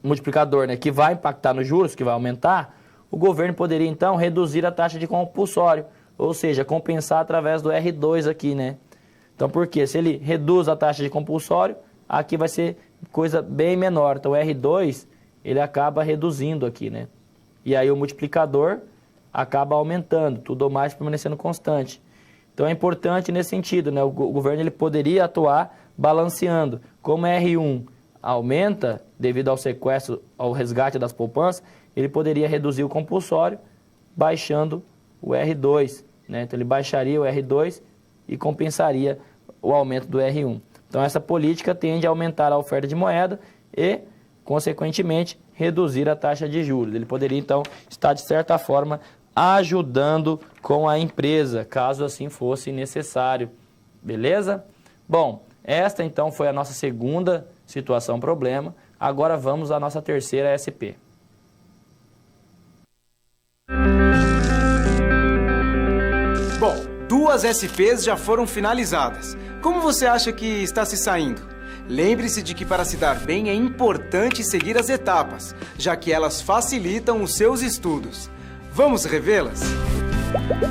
Speaker 1: multiplicador, né, que vai impactar nos juros, que vai aumentar, o governo poderia, então, reduzir a taxa de compulsório, ou seja, compensar através do R2 aqui, né? Então, por quê? Se ele reduz a taxa de compulsório, aqui vai ser coisa bem menor. Então, o R2, ele acaba reduzindo aqui, né? E aí o multiplicador acaba aumentando, tudo ou mais permanecendo constante. Então, é importante nesse sentido, né? O governo ele poderia atuar balanceando. Como R1 aumenta devido ao sequestro, ao resgate das poupanças, ele poderia reduzir o compulsório baixando o R2, né? Então, ele baixaria o R2 e compensaria o aumento do R1. Então, essa política tende a aumentar a oferta de moeda e, consequentemente, reduzir a taxa de juros. Ele poderia, então, estar, de certa forma, ajudando com a empresa, caso assim fosse necessário. Beleza? Bom, esta, então, foi a nossa segunda situação problema. Agora vamos à nossa terceira SP.
Speaker 2: Bom, 2 SPs já foram finalizadas. Como você acha que está se saindo? Lembre-se de que para se dar bem é importante seguir as etapas, já que elas facilitam os seus estudos. Vamos revê-las?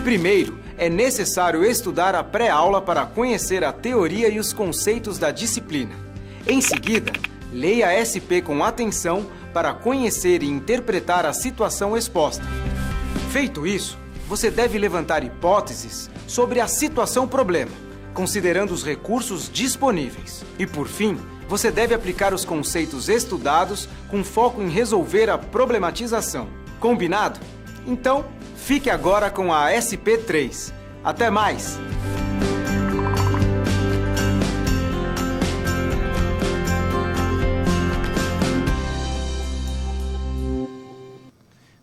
Speaker 2: Primeiro, é necessário estudar a pré-aula para conhecer a teoria e os conceitos da disciplina. Em seguida, leia a SP com atenção para conhecer e interpretar a situação exposta. Feito isso, você deve levantar hipóteses sobre a situação problema, considerando os recursos disponíveis. E, por fim, você deve aplicar os conceitos estudados com foco em resolver a problematização. Combinado? Então, fique agora com a SP3. Até mais!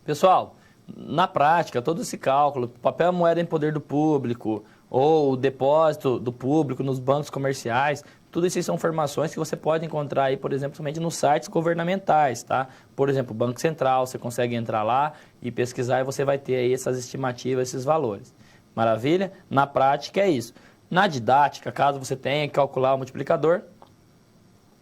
Speaker 1: Pessoal, na prática, todo esse cálculo, papel moeda em poder do público ou o depósito do público nos bancos comerciais, tudo isso são informações que você pode encontrar aí, por exemplo, somente nos sites governamentais, tá? Por exemplo, o Banco Central, você consegue entrar lá e pesquisar e você vai ter aí essas estimativas, esses valores. Maravilha? Na prática é isso. Na didática, caso você tenha que calcular o multiplicador,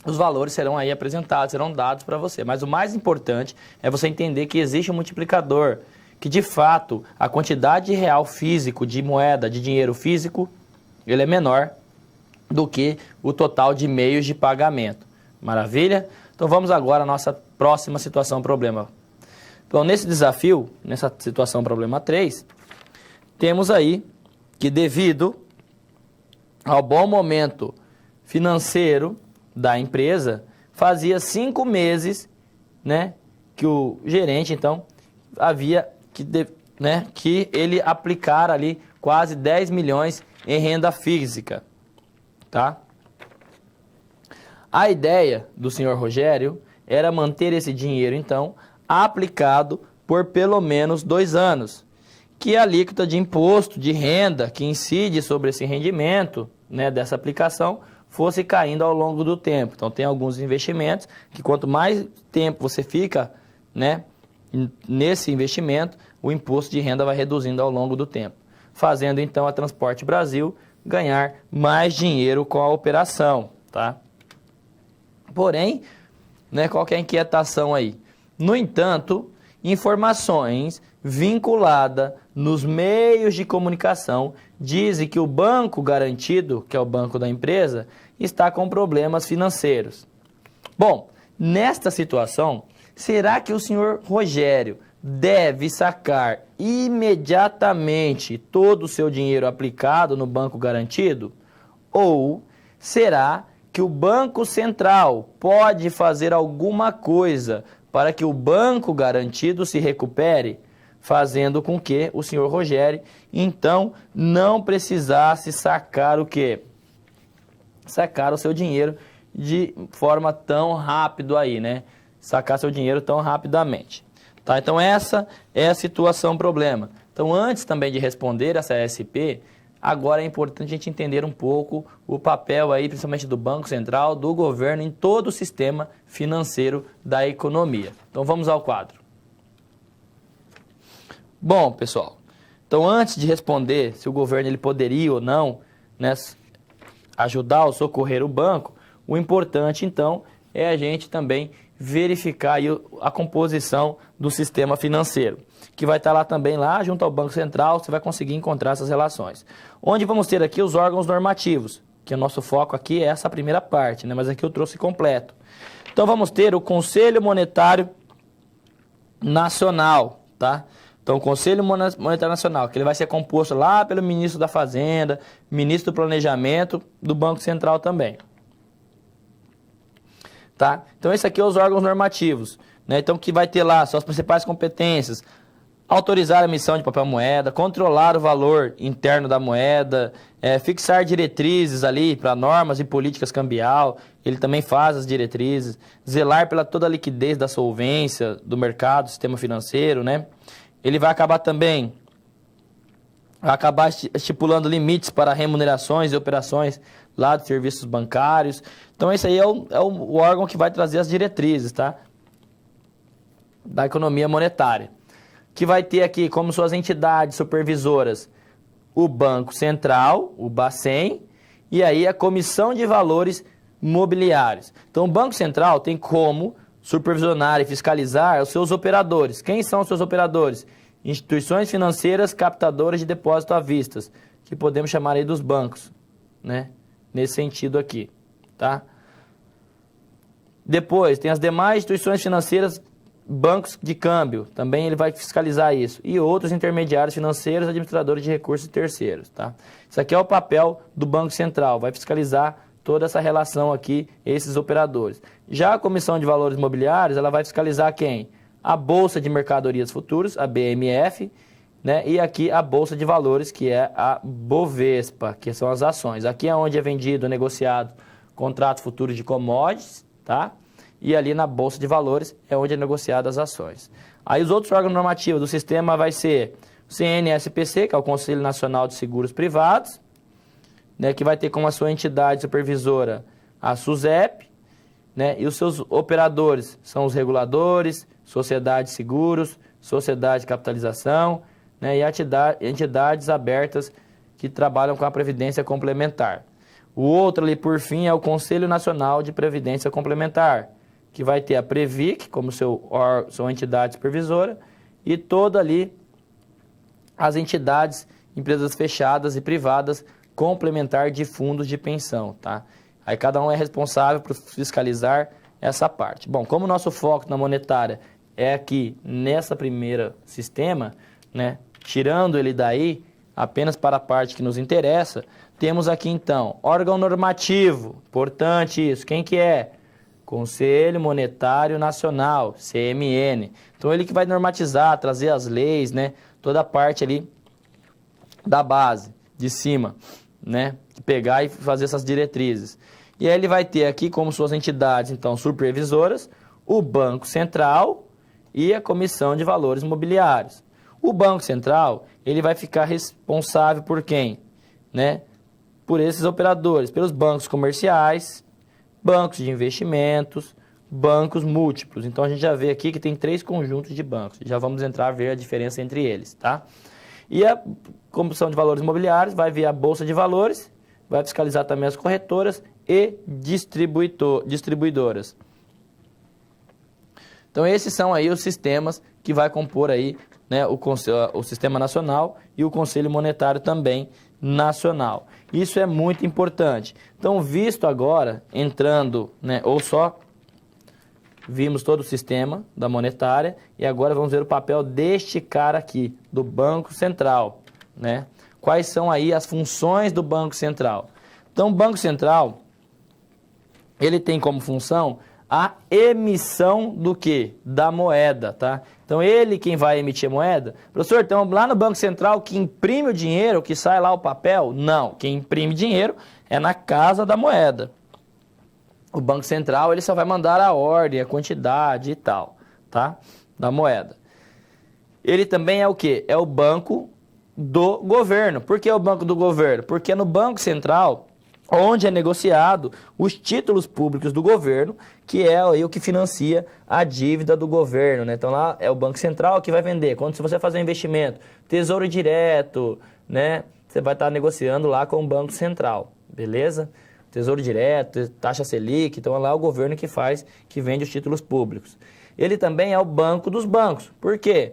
Speaker 1: os valores serão aí apresentados, serão dados para você. Mas o mais importante é você entender que existe um multiplicador, que de fato a quantidade real físico de moeda, de dinheiro físico, ele é menor do que o total de meios de pagamento. Maravilha? Então vamos agora à nossa próxima situação problema. Então nesse desafio, nessa situação problema 3, temos aí que devido ao bom momento financeiro da empresa, fazia 5 meses, né, que o gerente, então, havia que ele aplicara ali quase 10 milhões em renda física. tá? A ideia do senhor Rogério era manter esse dinheiro, então, aplicado por pelo menos 2 anos, que a alíquota de imposto de renda que incide sobre esse rendimento, né, dessa aplicação fosse caindo ao longo do tempo. Então, tem alguns investimentos que quanto mais tempo você fica, né, nesse investimento, o imposto de renda vai reduzindo ao longo do tempo, fazendo então a Transporte Brasil ganhar mais dinheiro com a operação, tá? Porém, né, qual que é a inquietação aí? No entanto, informações vinculadas nos meios de comunicação dizem que o banco garantido, que é o banco da empresa, está com problemas financeiros. Bom, nesta situação, será que o senhor Rogério deve sacar imediatamente todo o seu dinheiro aplicado no banco garantido? Ou será que o Banco Central pode fazer alguma coisa para que o banco garantido se recupere, fazendo com que o senhor Rogério, então, não precisasse sacar o quê? Sacar o seu dinheiro de forma tão rápida aí, né? Sacar seu dinheiro tão rapidamente. Tá? Então, essa é a situação problema. Então, antes também de responder essa SP, agora é importante a gente entender um pouco o papel aí, principalmente do Banco Central, do governo, em todo o sistema financeiro da economia. Então, vamos ao quadro. Bom, pessoal, então antes de responder se o governo ele poderia ou não, né, ajudar ou socorrer o banco, o importante então é a gente também verificar aí a composição do sistema financeiro, que vai estar lá também, lá junto ao Banco Central, você vai conseguir encontrar essas relações. Onde vamos ter aqui os órgãos normativos, que o nosso foco aqui é essa primeira parte, né, mas aqui eu trouxe completo. Então vamos ter o Conselho Monetário Nacional, tá? Então, o Conselho Monetário Nacional, que ele vai ser composto lá pelo ministro da Fazenda, ministro do Planejamento, do Banco Central também. Tá? Então, esse aqui é os órgãos normativos, né? Então, que vai ter lá suas principais competências: autorizar a emissão de papel moeda, controlar o valor interno da moeda, fixar diretrizes ali para normas e políticas cambial, ele também faz as diretrizes, zelar pela toda a liquidez da solvência do mercado, do sistema financeiro, né? Ele vai acabar também, estipulando limites para remunerações e operações lá dos serviços bancários. Então, esse aí é o órgão que vai trazer as diretrizes, tá? Da economia monetária. Que vai ter aqui como suas entidades supervisoras o Banco Central, o Bacen, e aí a Comissão de Valores Mobiliários. Então, o Banco Central tem como supervisionar e fiscalizar os seus operadores. Quem são os seus operadores? Instituições financeiras captadoras de depósito à vista, que podemos chamar aí dos bancos, né? Nesse sentido aqui, tá? Depois, tem as demais instituições financeiras, bancos de câmbio, também ele vai fiscalizar isso. E outros intermediários financeiros, administradores de recursos terceiros, tá? Isso aqui é o papel do Banco Central, vai fiscalizar toda essa relação aqui, esses operadores. Já a Comissão de Valores Mobiliários, ela vai fiscalizar quem? A Bolsa de Mercadorias Futuras, a BMF, né? E aqui a Bolsa de Valores, que é a Bovespa, que são as ações. Aqui é onde é vendido, negociado, contrato futuro de commodities, tá? E ali na Bolsa de Valores é onde é negociado as ações. Aí os outros órgãos normativos do sistema vai ser o CNSPC, que é o Conselho Nacional de Seguros Privados, né, que vai ter como a sua entidade supervisora a SUSEP, né, e os seus operadores são os reguladores, sociedade de seguros, sociedade de capitalização, né, e entidades abertas que trabalham com a previdência complementar. O outro ali, por fim, é o Conselho Nacional de Previdência Complementar, que vai ter a Previc como sua entidade supervisora e toda ali as entidades, empresas fechadas e privadas complementar de fundos de pensão, tá? Aí cada um é responsável por fiscalizar essa parte. Bom, como o nosso foco na monetária é aqui nessa primeira sistema, né? Tirando ele daí, apenas para a parte que nos interessa, temos aqui então órgão normativo, importante isso, quem que é? Conselho Monetário Nacional, CMN. Então ele que vai normatizar, trazer as leis, né? Toda a parte ali da base, de cima, né? pegar e fazer essas diretrizes. E aí ele vai ter aqui como suas entidades, então, supervisoras, o Banco Central e a Comissão de Valores Mobiliários. O Banco Central, ele vai ficar responsável por quem? Né? Por esses operadores, pelos bancos comerciais, bancos de investimentos, bancos múltiplos. Então, a gente já vê aqui que tem 3 conjuntos de bancos. Já vamos entrar a ver a diferença entre eles, tá? E a Comissão de Valores Imobiliários vai ver a Bolsa de Valores, vai fiscalizar também as corretoras e distribuidoras. Então, esses são aí os sistemas que vai compor aí, né, o Sistema Nacional e o Conselho Monetário também nacional. Isso é muito importante. Então, visto agora, entrando, né, ou só vimos todo o sistema da monetária e agora vamos ver o papel deste cara aqui, do Banco Central, né? Quais são aí as funções do Banco Central? Então, o Banco Central, ele tem como função a emissão do quê? Da moeda, tá? Então, ele quem vai emitir a moeda. Professor, então lá no Banco Central que imprime o dinheiro, que sai lá o papel? Não, quem imprime dinheiro é na Casa da Moeda. O Banco Central, ele só vai mandar a ordem, a quantidade e tal, tá? Da moeda. Ele também é o quê? É o banco do governo. Por que é o banco do governo? Porque é no Banco Central onde é negociado os títulos públicos do governo, que é aí o que financia a dívida do governo, né? Então lá é o Banco Central que vai vender. Quando se você fazer um investimento, Tesouro Direto, né? Você vai estar negociando lá com o Banco Central, beleza? Tesouro Direto, taxa Selic, então é lá o governo que faz, que vende os títulos públicos. Ele também é o banco dos bancos. Por quê?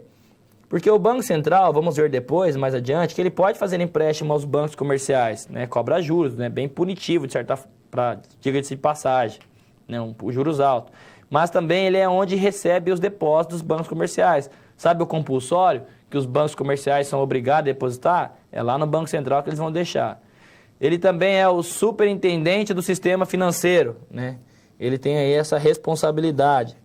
Speaker 1: Porque o Banco Central, vamos ver depois, mais adiante, que ele pode fazer empréstimo aos bancos comerciais, né? Cobra juros, né? Bem punitivo, de certa forma, diga-se de passagem, né? Juros altos. Mas também ele é onde recebe os depósitos dos bancos comerciais. Sabe o compulsório, que os bancos comerciais são obrigados a depositar? É lá no Banco Central que eles vão deixar. Ele também é o superintendente do sistema financeiro, né? Ele tem aí essa responsabilidade.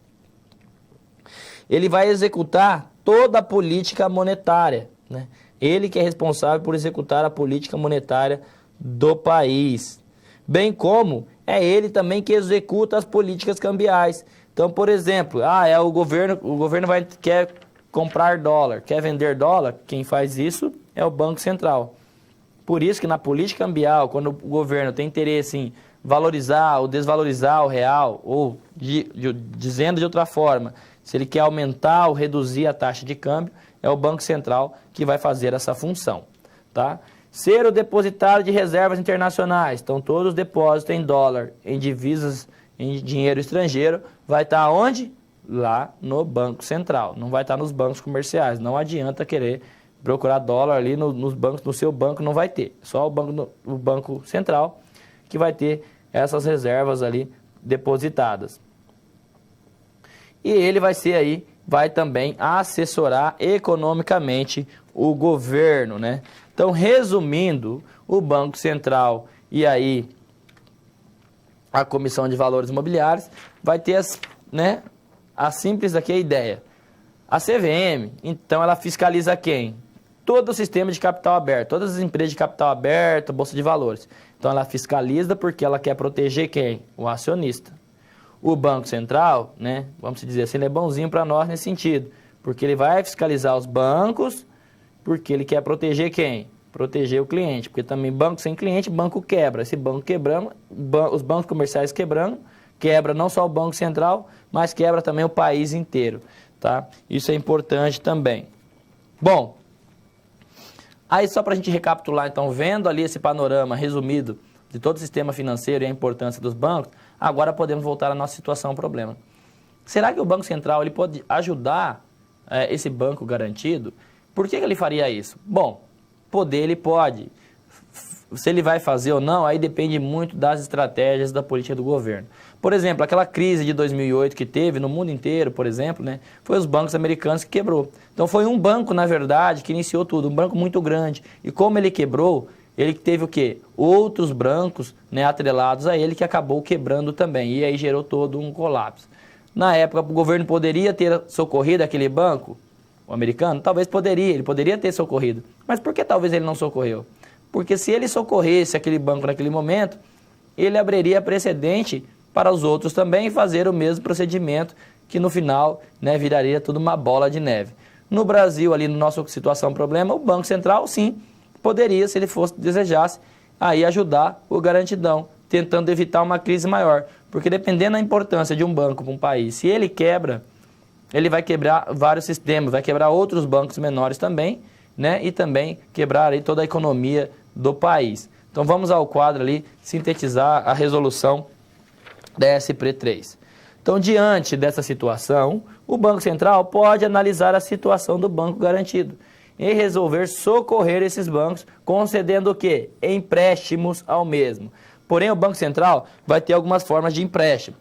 Speaker 1: Ele vai executar toda a política monetária, né? Ele que é responsável por executar a política monetária do país. Bem como é ele também que executa as políticas cambiais. Então, por exemplo, o governo quer comprar dólar, quer vender dólar, quem faz isso é o Banco Central. Por isso que na política cambial, quando o governo tem interesse em valorizar ou desvalorizar o real, ou dizendo de outra forma, se ele quer aumentar ou reduzir a taxa de câmbio, é o Banco Central que vai fazer essa função, tá? Ser o depositário de reservas internacionais, então todos os depósitos em dólar, em divisas, em dinheiro estrangeiro, vai estar onde? Lá no Banco Central, não vai estar nos bancos comerciais, não adianta querer procurar dólar ali nos bancos, no seu banco não vai ter. Só o Banco Central que vai ter essas reservas ali depositadas. E ele vai também assessorar economicamente o governo, né? Então, resumindo, o Banco Central e aí a Comissão de Valores Imobiliários vai ter a simples aqui a ideia. A CVM, então, ela fiscaliza quem? Todo o sistema de capital aberto, todas as empresas de capital aberto, Bolsa de Valores. Então, ela fiscaliza porque ela quer proteger quem? O acionista. O Banco Central, né, vamos dizer assim, ele é bonzinho para nós nesse sentido, porque ele vai fiscalizar os bancos, porque ele quer proteger quem? Proteger o cliente, porque também banco sem cliente, banco quebra. Esse banco quebrando, os bancos comerciais quebrando, quebra não só o Banco Central, mas quebra também o país inteiro, tá? Isso é importante também. Bom, aí só para a gente recapitular, então, vendo ali esse panorama resumido de todo o sistema financeiro e a importância dos bancos, agora podemos voltar à nossa situação, problema. Será que o Banco Central ele pode ajudar esse banco garantido? Por que ele faria isso? Bom, poder ele pode. Se ele vai fazer ou não, aí depende muito das estratégias da política do governo. Por exemplo, aquela crise de 2008 que teve no mundo inteiro, por exemplo, né, foi os bancos americanos que quebrou. Então foi um banco, na verdade, que iniciou tudo, um banco muito grande. E como ele quebrou, ele teve o quê? Outros bancos, né, atrelados a ele que acabou quebrando também. E aí gerou todo um colapso. Na época, o governo poderia ter socorrido aquele banco, o americano? Talvez poderia, ele poderia ter socorrido. Mas por que talvez ele não socorreu? Porque se ele socorresse aquele banco naquele momento, ele abriria precedente para os outros também fazer o mesmo procedimento, que no final, né, viraria tudo uma bola de neve. No Brasil, ali no nossa situação problema, o Banco Central, sim, poderia, se ele fosse desejasse, aí ajudar o garantidão, tentando evitar uma crise maior. Porque dependendo da importância de um banco para um país, se ele quebra, ele vai quebrar vários sistemas, vai quebrar outros bancos menores também, né, e também quebrar aí toda a economia do país. Então vamos ao quadro ali, sintetizar a resolução da SP3. Então, diante dessa situação, o Banco Central pode analisar a situação do banco garantido e resolver socorrer esses bancos, concedendo o quê? Empréstimos ao mesmo. Porém, o Banco Central vai ter algumas formas de empréstimo.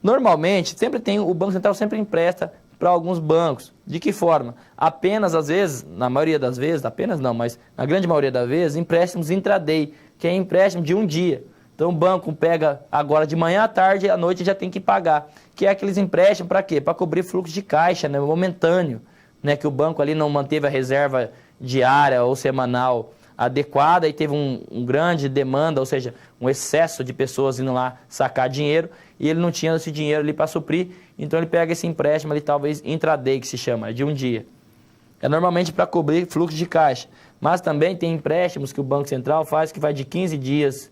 Speaker 1: Normalmente, o Banco Central sempre empresta para alguns bancos. De que forma? Apenas, às vezes, na maioria das vezes, apenas não, mas na grande maioria das vezes, empréstimos intraday, que é empréstimo de um dia. Então o banco pega agora de manhã à tarde e à noite já tem que pagar. Que é aqueles empréstimos para quê? Para cobrir fluxo de caixa, né, momentâneo, né, que o banco ali não manteve a reserva diária ou semanal adequada e teve um grande demanda, ou seja, um excesso de pessoas indo lá sacar dinheiro e ele não tinha esse dinheiro ali para suprir, então ele pega esse empréstimo ali, talvez intraday, que se chama, de um dia. É normalmente para cobrir fluxo de caixa, mas também tem empréstimos que o Banco Central faz que vai de 15 dias,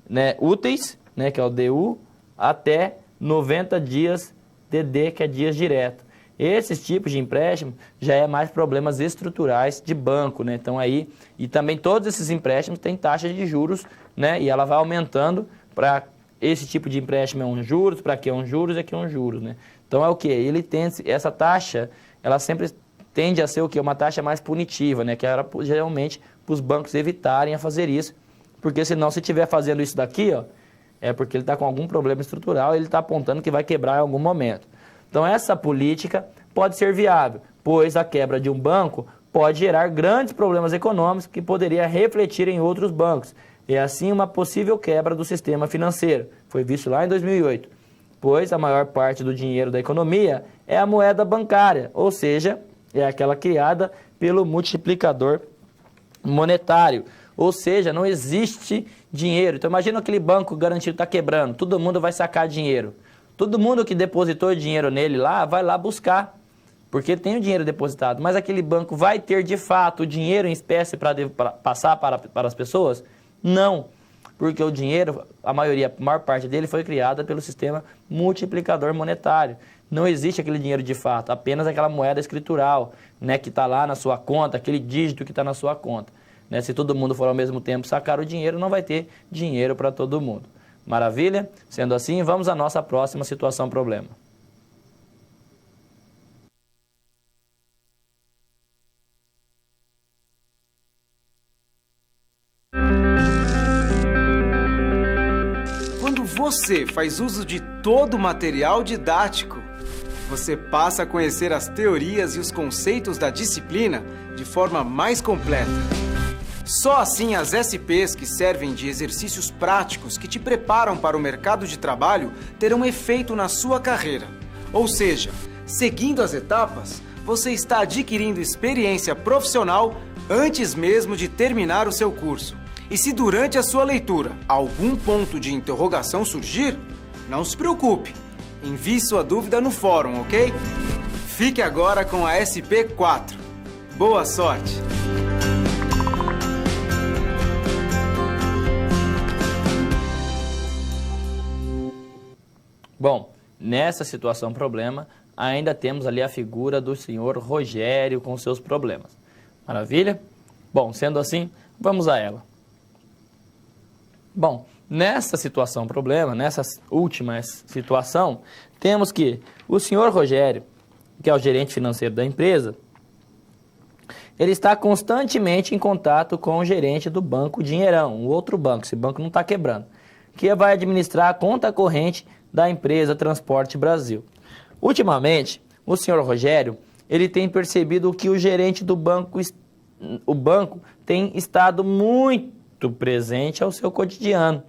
Speaker 1: né, úteis, né, que é o DU, até 90 dias DD, que é dias direto. Esses tipos de empréstimo já é mais problemas estruturais de banco, né? Então aí, e também todos esses empréstimos têm taxa de juros, né? E ela vai aumentando para esse tipo de empréstimo é um juros, para que é um juros, aqui é um juros, né? Então é o que? Ele tem essa taxa, ela sempre tende a ser o que? Uma taxa mais punitiva, né? Que era geralmente para os bancos evitarem a fazer isso. Porque senão, se estiver fazendo isso daqui, ó, é porque ele está com algum problema estrutural e ele está apontando que vai quebrar em algum momento. Então, essa política pode ser viável, pois a quebra de um banco pode gerar grandes problemas econômicos que poderia refletir em outros bancos. E assim, uma possível quebra do sistema financeiro. Foi visto lá em 2008. Pois a maior parte do dinheiro da economia é a moeda bancária, ou seja, é aquela criada pelo multiplicador monetário. Ou seja, não existe dinheiro. Então imagina aquele banco garantido está quebrando, todo mundo vai sacar dinheiro. Todo mundo que depositou dinheiro nele lá, vai lá buscar, porque tem o dinheiro depositado. Mas aquele banco vai ter de fato o dinheiro em espécie para passar para as pessoas? Não, porque o dinheiro, a maior parte dele foi criada pelo sistema multiplicador monetário. Não existe aquele dinheiro de fato, apenas aquela moeda escritural, né, que está lá na sua conta, aquele dígito que está na sua conta. Né? Se todo mundo for ao mesmo tempo sacar o dinheiro, não vai ter dinheiro para todo mundo. Maravilha? Sendo assim, vamos à nossa próxima situação problema.
Speaker 2: Quando você faz uso de todo o material didático, você passa a conhecer as teorias e os conceitos da disciplina de forma mais completa. Só assim as SPs que servem de exercícios práticos que te preparam para o mercado de trabalho terão efeito na sua carreira. Ou seja, seguindo as etapas, você está adquirindo experiência profissional antes mesmo de terminar o seu curso. E se durante a sua leitura algum ponto de interrogação surgir, não se preocupe. Envie sua dúvida no fórum, ok? Fique agora com a SP4. Boa sorte!
Speaker 1: Bom, nessa situação problema, ainda temos ali a figura do senhor Rogério com seus problemas. Maravilha? Bom, sendo assim, vamos a ela. Bom, nessa situação problema, nessa última situação, temos que o senhor Rogério, que é o gerente financeiro da empresa, ele está constantemente em contato com o gerente do Banco Dinheirão, um outro banco, esse banco não está quebrando, que vai administrar a conta corrente da empresa Transporte Brasil. Ultimamente, o senhor Rogério, ele tem percebido que o gerente do banco, o banco tem estado muito presente ao seu cotidiano.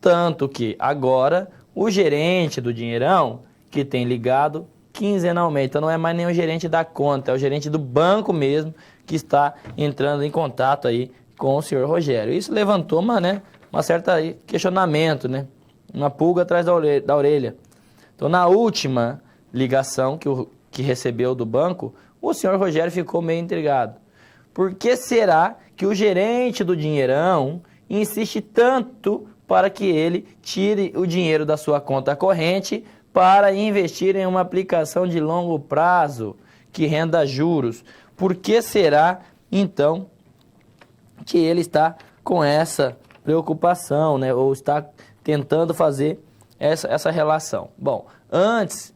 Speaker 1: Tanto que agora o gerente do Dinheirão, que tem ligado quinzenalmente, então não é mais nem o gerente da conta, é o gerente do banco mesmo, que está entrando em contato aí com o senhor Rogério. Isso levantou uma certa questionamento, né? Uma pulga atrás da orelha. Então, na última ligação que recebeu do banco, o senhor Rogério ficou meio intrigado. Por que será que o gerente do dinheirão insiste tanto para que ele tire o dinheiro da sua conta corrente para investir em uma aplicação de longo prazo que renda juros? Por que será, então, que ele está com essa preocupação, né? Ou está tentando fazer essa relação? Bom, antes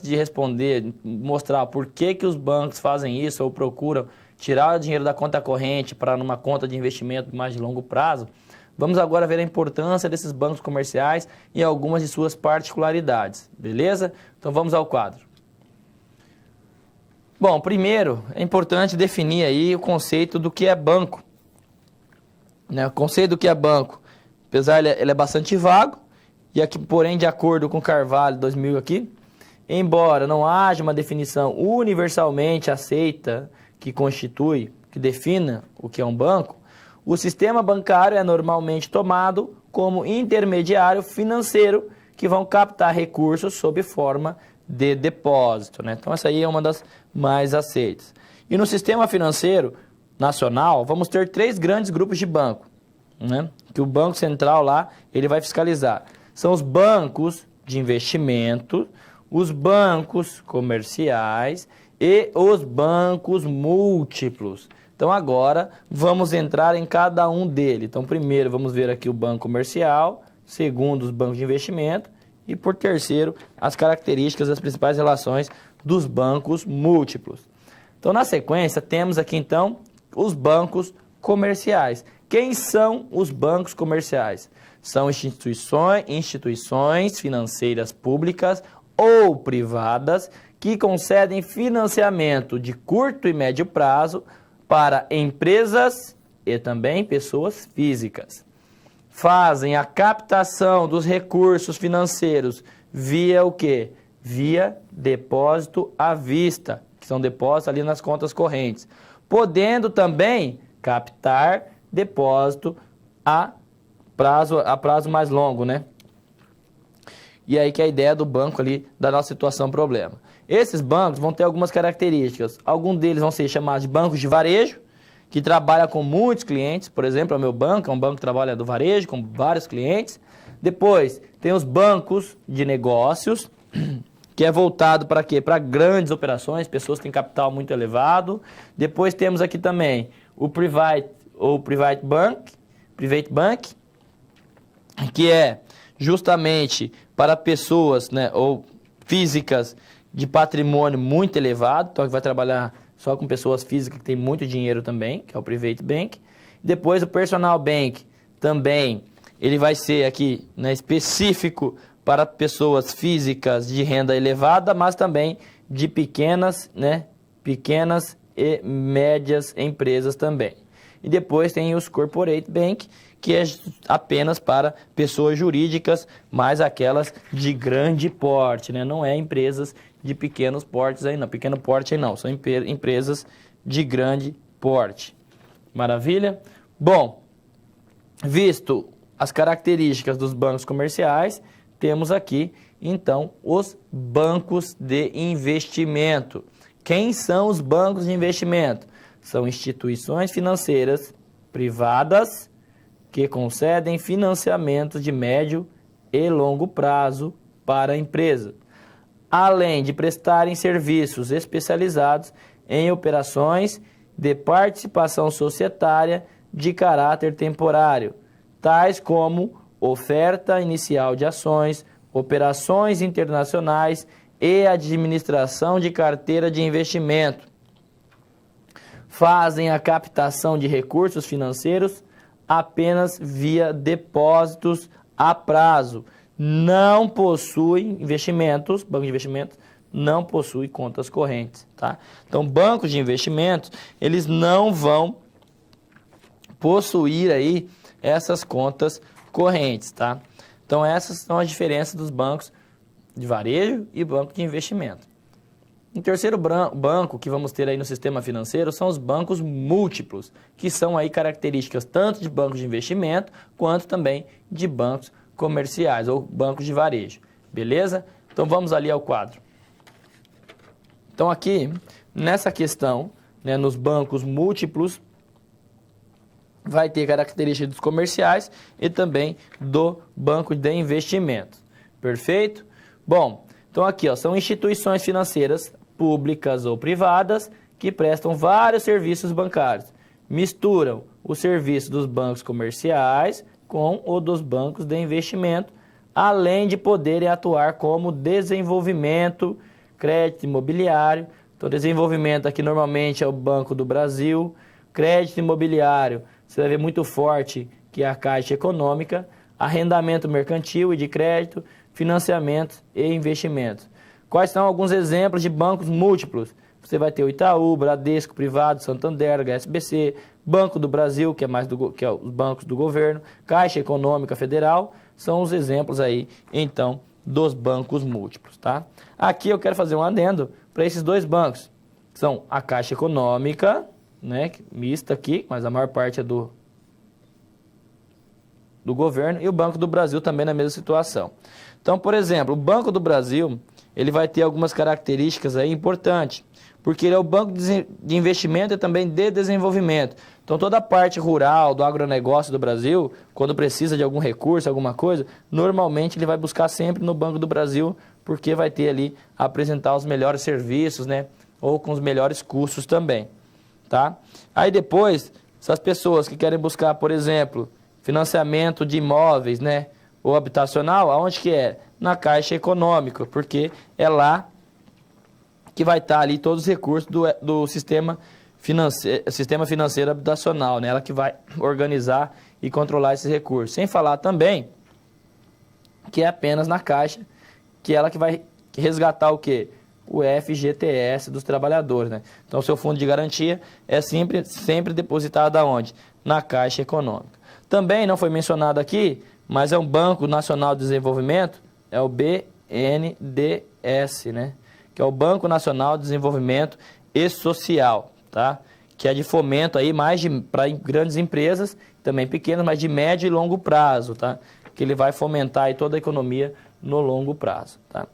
Speaker 1: de responder, mostrar por que os bancos fazem isso ou procuram tirar o dinheiro da conta corrente para numa conta de investimento mais de longo prazo, vamos agora ver a importância desses bancos comerciais e algumas de suas particularidades, beleza? Então vamos ao quadro. Bom, primeiro é importante definir aí o conceito do que é banco. Né? O conceito do que é banco, apesar ele é bastante vago, e aqui, porém, de acordo com Carvalho 2000 aqui, embora não haja uma definição universalmente aceita que defina o que é um banco, o sistema bancário é normalmente tomado como intermediário financeiro que vão captar recursos sob forma de depósito, né? Então, essa aí é uma das mais aceitas. E no sistema financeiro nacional, vamos ter 3 grandes grupos de banco, né? Que o Banco Central lá, ele vai fiscalizar. São os bancos de investimento, os bancos comerciais e os bancos múltiplos. Então, agora, vamos entrar em cada um deles. Então, primeiro, vamos ver aqui o banco comercial, segundo, os bancos de investimento e, por terceiro, as características das principais relações dos bancos múltiplos. Então, na sequência, temos aqui, então, os bancos comerciais. Quem são os bancos comerciais? São instituições financeiras públicas ou privadas que concedem financiamento de curto e médio prazo para empresas e também pessoas físicas. Fazem a captação dos recursos financeiros via o quê? Via depósito à vista, que são depósitos ali nas contas correntes, podendo também captar depósito a prazo mais longo, né? E aí que é a ideia do banco ali, da nossa situação problema. Esses bancos vão ter algumas características. Alguns deles vão ser chamados de bancos de varejo, que trabalham com muitos clientes. Por exemplo, o meu banco é um banco que trabalha do varejo, com vários clientes. Depois, tem os bancos de negócios, que é voltado para quê? Para grandes operações, pessoas que têm capital muito elevado. Depois temos aqui também o Private Bank, que é justamente para pessoas, né, ou físicas de patrimônio muito elevado, então que vai trabalhar só com pessoas físicas que têm muito dinheiro também, que é o Private Bank. Depois o Personal Bank também, ele vai ser aqui, né, específico para pessoas físicas de renda elevada, mas também de pequenas e médias empresas também. E depois tem os Corporate Bank, que é apenas para pessoas jurídicas, mas aquelas de grande porte, né? Não é empresas de pequenos portes aí não, pequeno porte aí não, são empresas de grande porte. Maravilha? Bom, visto as características dos bancos comerciais, temos aqui, então, os bancos de investimento. Quem são os bancos de investimento? São instituições financeiras privadas que concedem financiamentos de médio e longo prazo para a empresa, além de prestarem serviços especializados em operações de participação societária de caráter temporário, tais como oferta inicial de ações, operações internacionais e administração de carteira de investimento. Fazem a captação de recursos financeiros apenas via depósitos a prazo. Não possuem investimentos, banco de investimentos não possui contas correntes, tá? Então, bancos de investimentos, eles não vão possuir aí essas contas correntes, tá? Então, essas são as diferenças dos bancos de varejo e banco de investimento. Um terceiro banco que vamos ter aí no sistema financeiro são os bancos múltiplos, que são aí características tanto de bancos de investimento, quanto também de bancos comerciais ou bancos de varejo. Beleza? Então vamos ali ao quadro. Então aqui, nessa questão, né, nos bancos múltiplos, vai ter características dos comerciais e também do banco de investimento. Perfeito? Bom, então aqui ó, são instituições financeiras públicas ou privadas que prestam vários serviços bancários. Misturam o serviço dos bancos comerciais com o dos bancos de investimento, além de poderem atuar como desenvolvimento, crédito imobiliário. Então, desenvolvimento aqui normalmente é o Banco do Brasil. Crédito imobiliário, você vai ver muito forte que é a Caixa Econômica. Arrendamento mercantil e de crédito, financiamento e investimentos. Quais são alguns exemplos de bancos múltiplos? Você vai ter o Itaú, Bradesco, Privado, Santander, HSBC, Banco do Brasil, que é os bancos do governo, Caixa Econômica Federal, são os exemplos aí, então, dos bancos múltiplos, tá? Aqui eu quero fazer um adendo para esses dois bancos. São a Caixa Econômica, né, mista aqui, mas a maior parte é do governo, e o Banco do Brasil também na mesma situação. Então, por exemplo, o Banco do Brasil, ele vai ter algumas características aí importantes, porque ele é o banco de investimento e também de desenvolvimento. Então, toda a parte rural, do agronegócio do Brasil, quando precisa de algum recurso, alguma coisa, normalmente ele vai buscar sempre no Banco do Brasil, porque vai ter ali, apresentar os melhores serviços, né, ou com os melhores custos também, tá? Aí depois, essas pessoas que querem buscar, por exemplo, financiamento de imóveis, né, ou habitacional, aonde que é? Na Caixa Econômica, porque é lá que vai estar ali todos os recursos do sistema financeiro habitacional, né? Ela que vai organizar e controlar esses recursos. Sem falar também que é apenas na Caixa, que ela que vai resgatar o quê? O FGTS dos trabalhadores, né? Então, o seu fundo de garantia é sempre depositado aonde? Na Caixa Econômica. Também não foi mencionado aqui, mas é um Banco Nacional de Desenvolvimento, é o BNDES, né? Que é o Banco Nacional de Desenvolvimento e Social, tá? Que é de fomento aí mais para grandes empresas, também pequenas, mas de médio e longo prazo, tá? Que ele vai fomentar aí toda a economia no longo prazo, tá?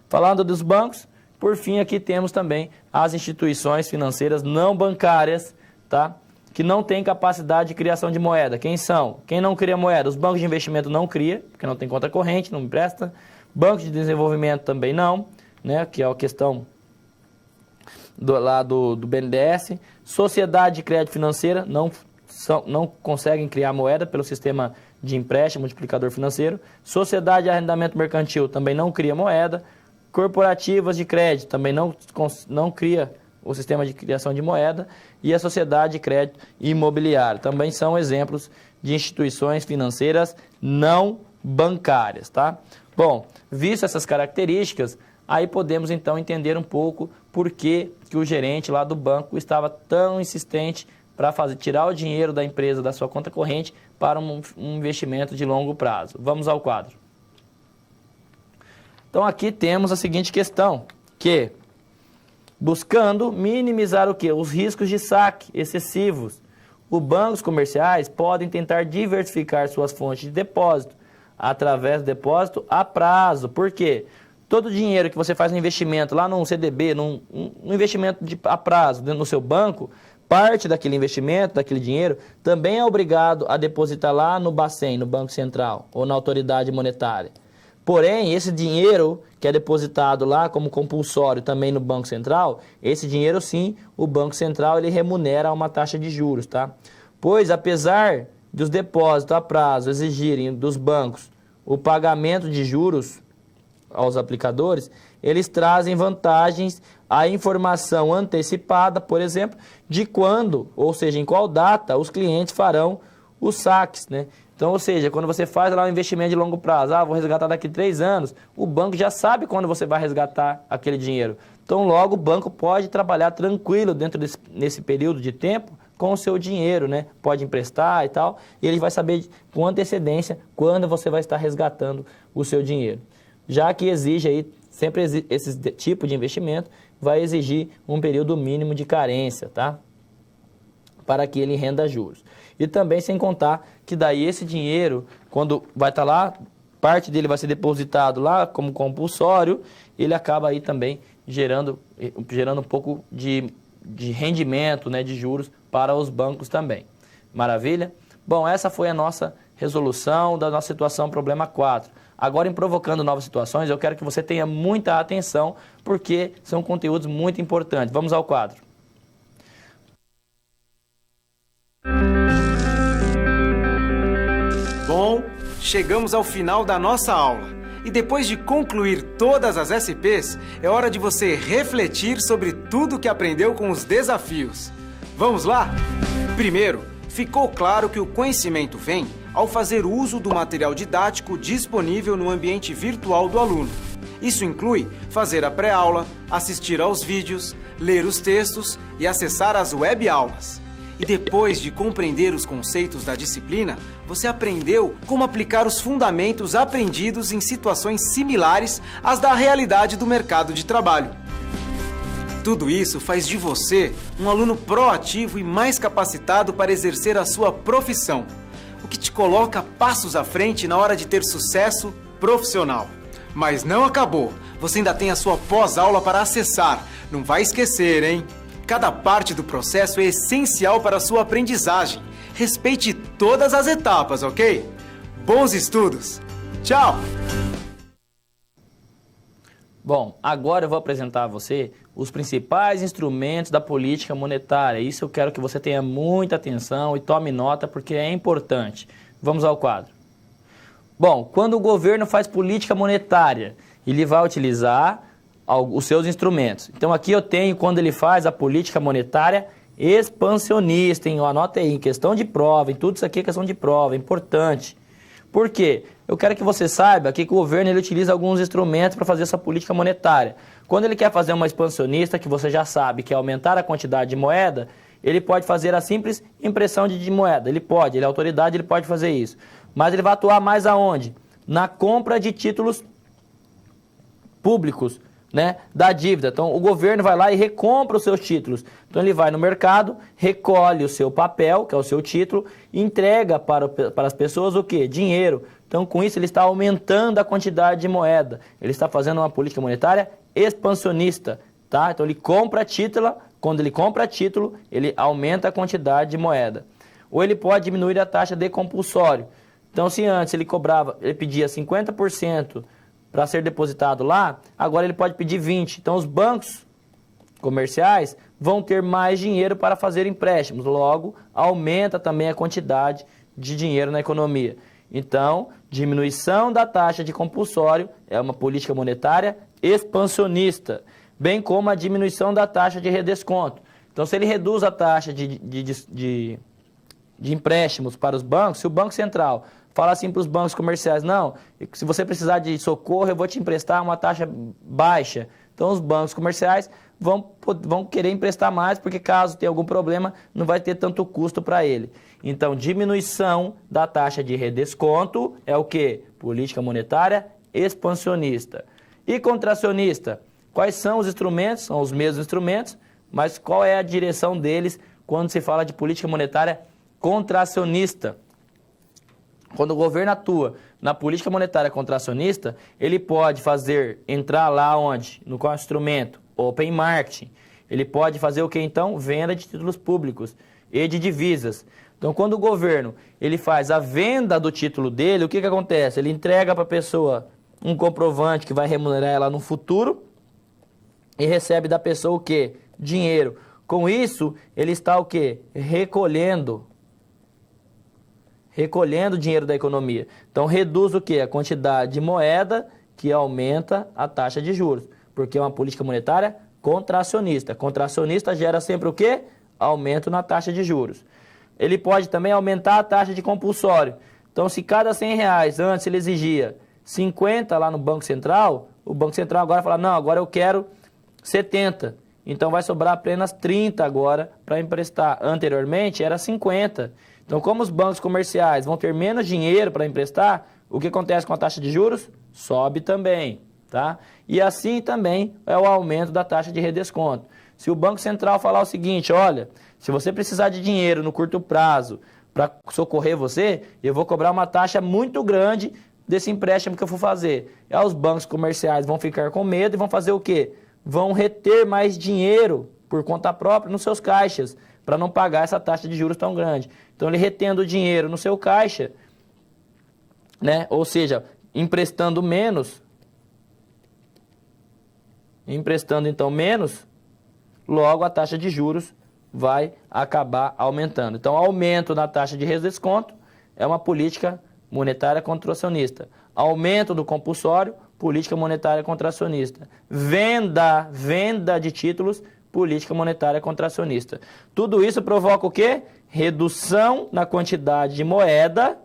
Speaker 1: Falando dos bancos, por fim aqui temos também as instituições financeiras não bancárias, tá? Que não têm capacidade de criação de moeda. Quem são? Quem não cria moeda? Os bancos de investimento não criam, porque não tem conta corrente, não empresta. Bancos de desenvolvimento também não, né? Que é a questão do BNDES. Sociedade de crédito financeira não conseguem criar moeda pelo sistema de empréstimo, multiplicador financeiro. Sociedade de arrendamento mercantil também não cria moeda. Corporativas de crédito também não cria o sistema de criação de moeda, e a sociedade de crédito imobiliário. Também são exemplos de instituições financeiras não bancárias, tá? Bom, visto essas características, aí podemos então entender um pouco por que o gerente lá do banco estava tão insistente para tirar o dinheiro da empresa da sua conta corrente para um investimento de longo prazo. Vamos ao quadro. Então aqui temos a seguinte questão, que buscando minimizar o quê? Os riscos de saque excessivos. Os bancos comerciais podem tentar diversificar suas fontes de depósito através do depósito a prazo. Por quê? Todo dinheiro que você faz no investimento lá num CDB, num investimento a prazo no seu banco, parte daquele investimento, daquele dinheiro, também é obrigado a depositar lá no Bacen, no Banco Central, ou na autoridade monetária. Porém, esse dinheiro que é depositado lá como compulsório também no Banco Central, esse dinheiro sim, o Banco Central ele remunera a uma taxa de juros, tá? Pois, apesar dos depósitos a prazo exigirem dos bancos o pagamento de juros aos aplicadores, eles trazem vantagens à informação antecipada, por exemplo, de quando, ou seja, em qual data os clientes farão os saques, né? Então, ou seja, quando você faz lá um investimento de longo prazo, vou resgatar daqui 3 anos, o banco já sabe quando você vai resgatar aquele dinheiro. Então, logo, o banco pode trabalhar tranquilo nesse período de tempo com o seu dinheiro, né? Pode emprestar e tal, e ele vai saber com antecedência quando você vai estar resgatando o seu dinheiro. Já que exige aí, sempre esse tipo de investimento, vai exigir um período mínimo de carência, tá? Para que ele renda juros. E também sem contar que daí esse dinheiro, quando vai estar lá, parte dele vai ser depositado lá como compulsório, ele acaba aí também gerando um pouco de rendimento, né, de juros para os bancos também. Maravilha? Bom, essa foi a nossa resolução da nossa situação problema 4. Agora, em provocando novas situações, eu quero que você tenha muita atenção, porque são conteúdos muito importantes. Vamos ao quadro.
Speaker 2: Bom, chegamos ao final da nossa aula. E depois de concluir todas as SPs, é hora de você refletir sobre tudo que aprendeu com os desafios. Vamos lá? Primeiro, ficou claro que o conhecimento vem ao fazer uso do material didático disponível no ambiente virtual do aluno. Isso inclui fazer a pré-aula, assistir aos vídeos, ler os textos e acessar as web-aulas. E depois de compreender os conceitos da disciplina, você aprendeu como aplicar os fundamentos aprendidos em situações similares às da realidade do mercado de trabalho. Tudo isso faz de você um aluno proativo e mais capacitado para exercer a sua profissão, o que te coloca passos à frente na hora de ter sucesso profissional. Mas não acabou, você ainda tem a sua pós-aula para acessar, não vai esquecer, hein? Cada parte do processo é essencial para a sua aprendizagem. Respeite todas as etapas, ok? Bons estudos! Tchau!
Speaker 1: Bom, agora eu vou apresentar a você os principais instrumentos da política monetária. Isso eu quero que você tenha muita atenção e tome nota, porque é importante. Vamos ao quadro. Bom, quando o governo faz política monetária, ele vai utilizar os seus instrumentos. Então aqui eu tenho quando ele faz a política monetária expansionista, hein? Anota aí, em questão de prova, em tudo isso aqui é questão de prova, é importante. Por quê? Eu quero que você saiba que o governo ele utiliza alguns instrumentos para fazer essa política monetária. Quando ele quer fazer uma expansionista, que você já sabe que é aumentar a quantidade de moeda, ele pode fazer a simples impressão de moeda. Ele é autoridade, ele pode fazer isso. Mas ele vai atuar mais aonde? Na compra de títulos públicos, né, da dívida. Então, o governo vai lá e recompra os seus títulos. Então, ele vai no mercado, recolhe o seu papel, que é o seu título, e entrega para as pessoas o quê? Dinheiro. Então, com isso, ele está aumentando a quantidade de moeda. Ele está fazendo uma política monetária expansionista, tá? Então, ele compra título, quando ele compra título, ele aumenta a quantidade de moeda. Ou ele pode diminuir a taxa de compulsório. Então, se antes ele pedia 50% para ser depositado lá, agora ele pode pedir 20%. Então, os bancos comerciais vão ter mais dinheiro para fazer empréstimos. Logo, aumenta também a quantidade de dinheiro na economia. Então, diminuição da taxa de compulsório é uma política monetária expansionista, bem como a diminuição da taxa de redesconto. Então, se ele reduz a taxa de empréstimos para os bancos, se o Banco Central fala assim para os bancos comerciais, não, se você precisar de socorro, eu vou te emprestar uma taxa baixa. Então, os bancos comerciais vão querer emprestar mais, porque caso tenha algum problema, não vai ter tanto custo para ele. Então, diminuição da taxa de redesconto é o quê? Política monetária expansionista. E contracionista? Quais são os instrumentos? São os mesmos instrumentos, mas qual é a direção deles quando se fala de política monetária contracionista? Quando o governo atua na política monetária contracionista, ele pode entrar lá onde? No qual instrumento? Open Market. Ele pode fazer o que então? Venda de títulos públicos e de divisas. Então, quando o governo ele faz a venda do título dele, o que acontece? Ele entrega para a pessoa um comprovante que vai remunerar ela no futuro e recebe da pessoa o quê? Dinheiro. Com isso, ele está o quê? Recolhendo dinheiro da economia. Então, reduz o quê? A quantidade de moeda que aumenta a taxa de juros, porque é uma política monetária contracionista. Contracionista gera sempre o quê? Aumento na taxa de juros. Ele pode também aumentar a taxa de compulsório. Então, se cada R$100 antes ele exigia 50 lá no Banco Central, o Banco Central agora fala, não, agora eu quero 70. Então, vai sobrar apenas 30 agora para emprestar. Anteriormente, era 50. Então, como os bancos comerciais vão ter menos dinheiro para emprestar, o que acontece com a taxa de juros? Sobe também. tá? E assim também é o aumento da taxa de redesconto. Se o Banco Central falar o seguinte, olha, se você precisar de dinheiro no curto prazo para socorrer você, eu vou cobrar uma taxa muito grande desse empréstimo que eu for fazer. E aí os bancos comerciais vão ficar com medo e vão fazer o quê? Vão reter mais dinheiro por conta própria nos seus caixas, para não pagar essa taxa de juros tão grande. Então, ele retendo o dinheiro no seu caixa, né? Ou seja, emprestando então menos, logo a taxa de juros vai acabar aumentando. Então, aumento na taxa de redesconto é uma política monetária contracionista. Aumento do compulsório, política monetária contracionista. Venda de títulos, política monetária contracionista. Tudo isso provoca o quê? Redução na quantidade de moeda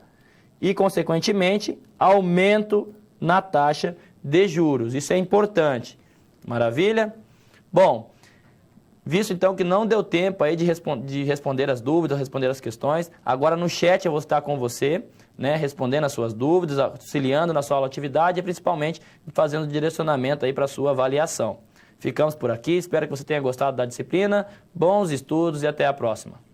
Speaker 1: e, consequentemente, aumento na taxa de juros. Isso é importante. Maravilha? Bom, visto então que não deu tempo aí de responder as dúvidas, responder as questões, agora no chat eu vou estar com você, né, respondendo as suas dúvidas, auxiliando na sua aula atividade e principalmente fazendo direcionamento aí para a sua avaliação. Ficamos por aqui, espero que você tenha gostado da disciplina, bons estudos e até a próxima.